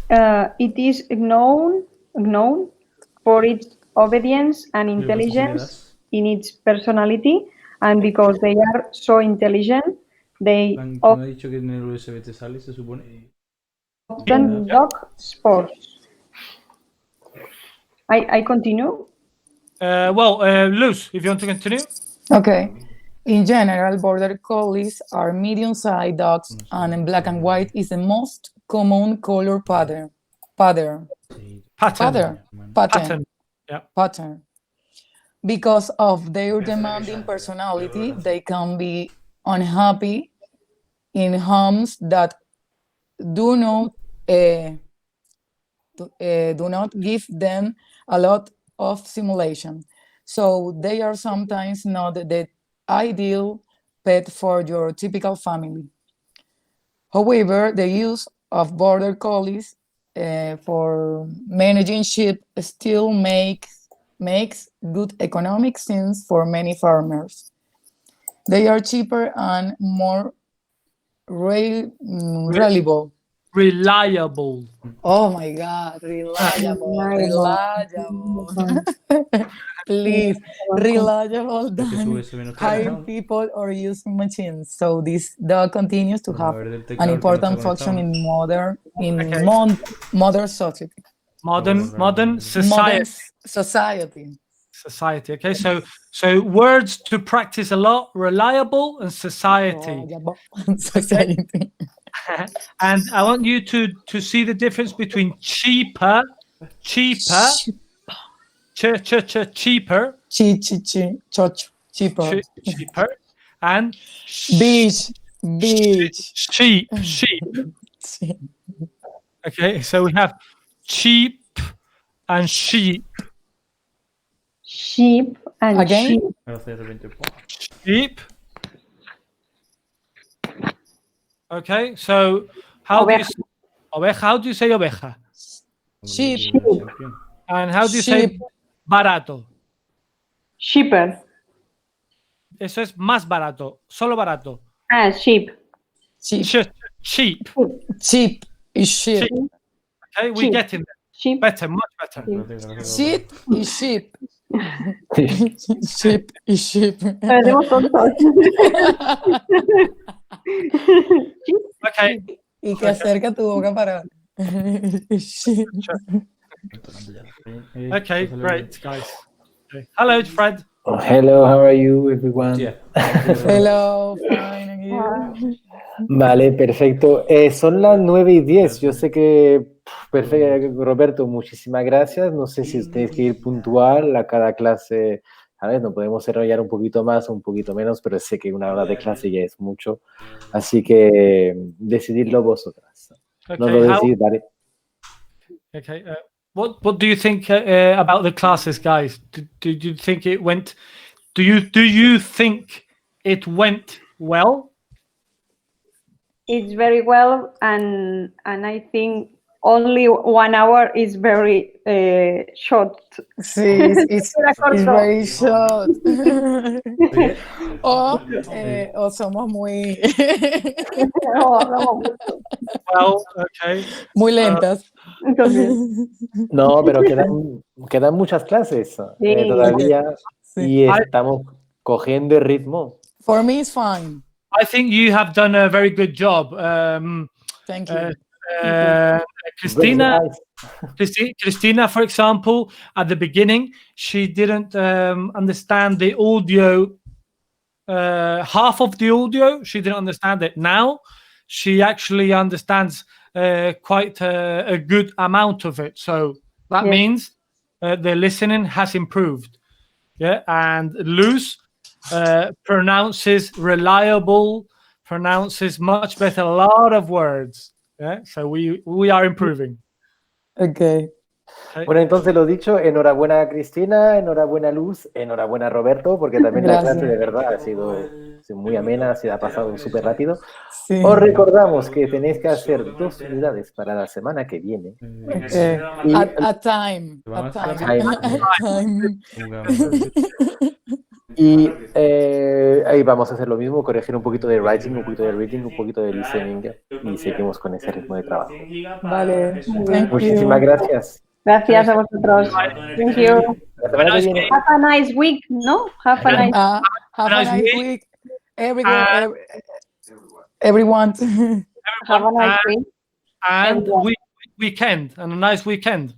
It is known for its obedience and intelligence in its personality, and because they are so intelligent, they often dog sports. I continue? Luz, if you want to continue. Okay. In general, border collies are medium-sized dogs, and in black and white is the most common color pattern. Pattern. Yeah. Pattern. because of their demanding personality, they can be unhappy in homes that do not give them a lot of simulation. So they are sometimes not the ideal pet for your typical family. However, the use of border collies for managing sheep still makes good economic sense for many farmers. They are cheaper and more reliable. Reliable. Oh my God, reliable. Please, reliable than hiring people or using machines. So this dog continues to have an important function in modern society. Modern society. Society. Okay, so words to practice a lot: reliable and society. Society. And I want you to see the difference between cheaper, cheaper, cheaper, cheaper, and beach. Sheep. Okay, so we have cheap and sheep. Sheep and Again? Sheep. Okay, so how do you say oveja? Sheep. And how do you say barato? Cheaper. Eso es más barato, solo barato. Ah, sheep. Cheap. Cheap is sheep. Okay, we get in there. Sheep. Better, much better. Sheep is sheep. Sheep is sheep. Okay. Y que acerca tu boca para. Okay, great, guys. Okay. Hello, Fred. Oh, hello, how are you, everyone? Hello, fine, and you? Vale, perfecto. Son las 9:10. Yo sé que, perfecto, Roberto, muchísimas gracias. No sé si tenéis que ir puntual a cada clase. A ver, no podemos enrollar un poquito más o un poquito menos, pero sé que una hora de clase ya es mucho. Así que decididlo vosotras. Okay, No lo decidís, vale. Okay. What do you think about the classes, guys? Do you think it went? Do you think it went well? It's very well, and I think only 1 hour is very short. Sí, it's very short. O somos muy Well, okay. muy lentas. No, pero quedan muchas clases todavía y estamos cogiendo el ritmo. For me, it's fine. I think you have done a very good job. Thank you. Christina, for example, at the beginning, she didn't understand the audio, half of the audio. She didn't understand it. Now, she actually understands quite a good amount of it. So that means the listening has improved. Yeah, and Luz pronounces reliable, pronounces much better, a lot of words. Yeah, so we are improving. Okay. Bueno, entonces lo dicho, enhorabuena Cristina, enhorabuena Luz, enhorabuena Roberto, porque también la clase de verdad ha sido muy amena, se ha pasado súper rápido. Sí. Os recordamos que tenéis que hacer 2 unidades para la semana que viene. Okay. At time. Y ahí vamos a hacer lo mismo, corregir un poquito de writing, un poquito de reading, un poquito de listening y seguimos con ese ritmo de trabajo. Vale. Muchísimas gracias. Gracias a vosotros. Thank you. La semana que viene. Have a nice week, ¿no? Have a nice Have a nice week. Everyone. Have a nice week. And weekend, and a nice weekend.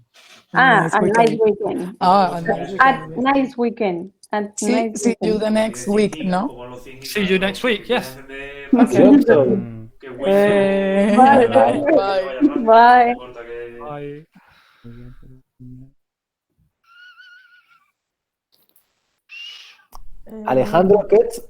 A nice weekend. A nice weekend. Nice weekend. See you the next week, no? See you next week, yes. Okay. Bye. Bye. Bye. Alejandro Ketz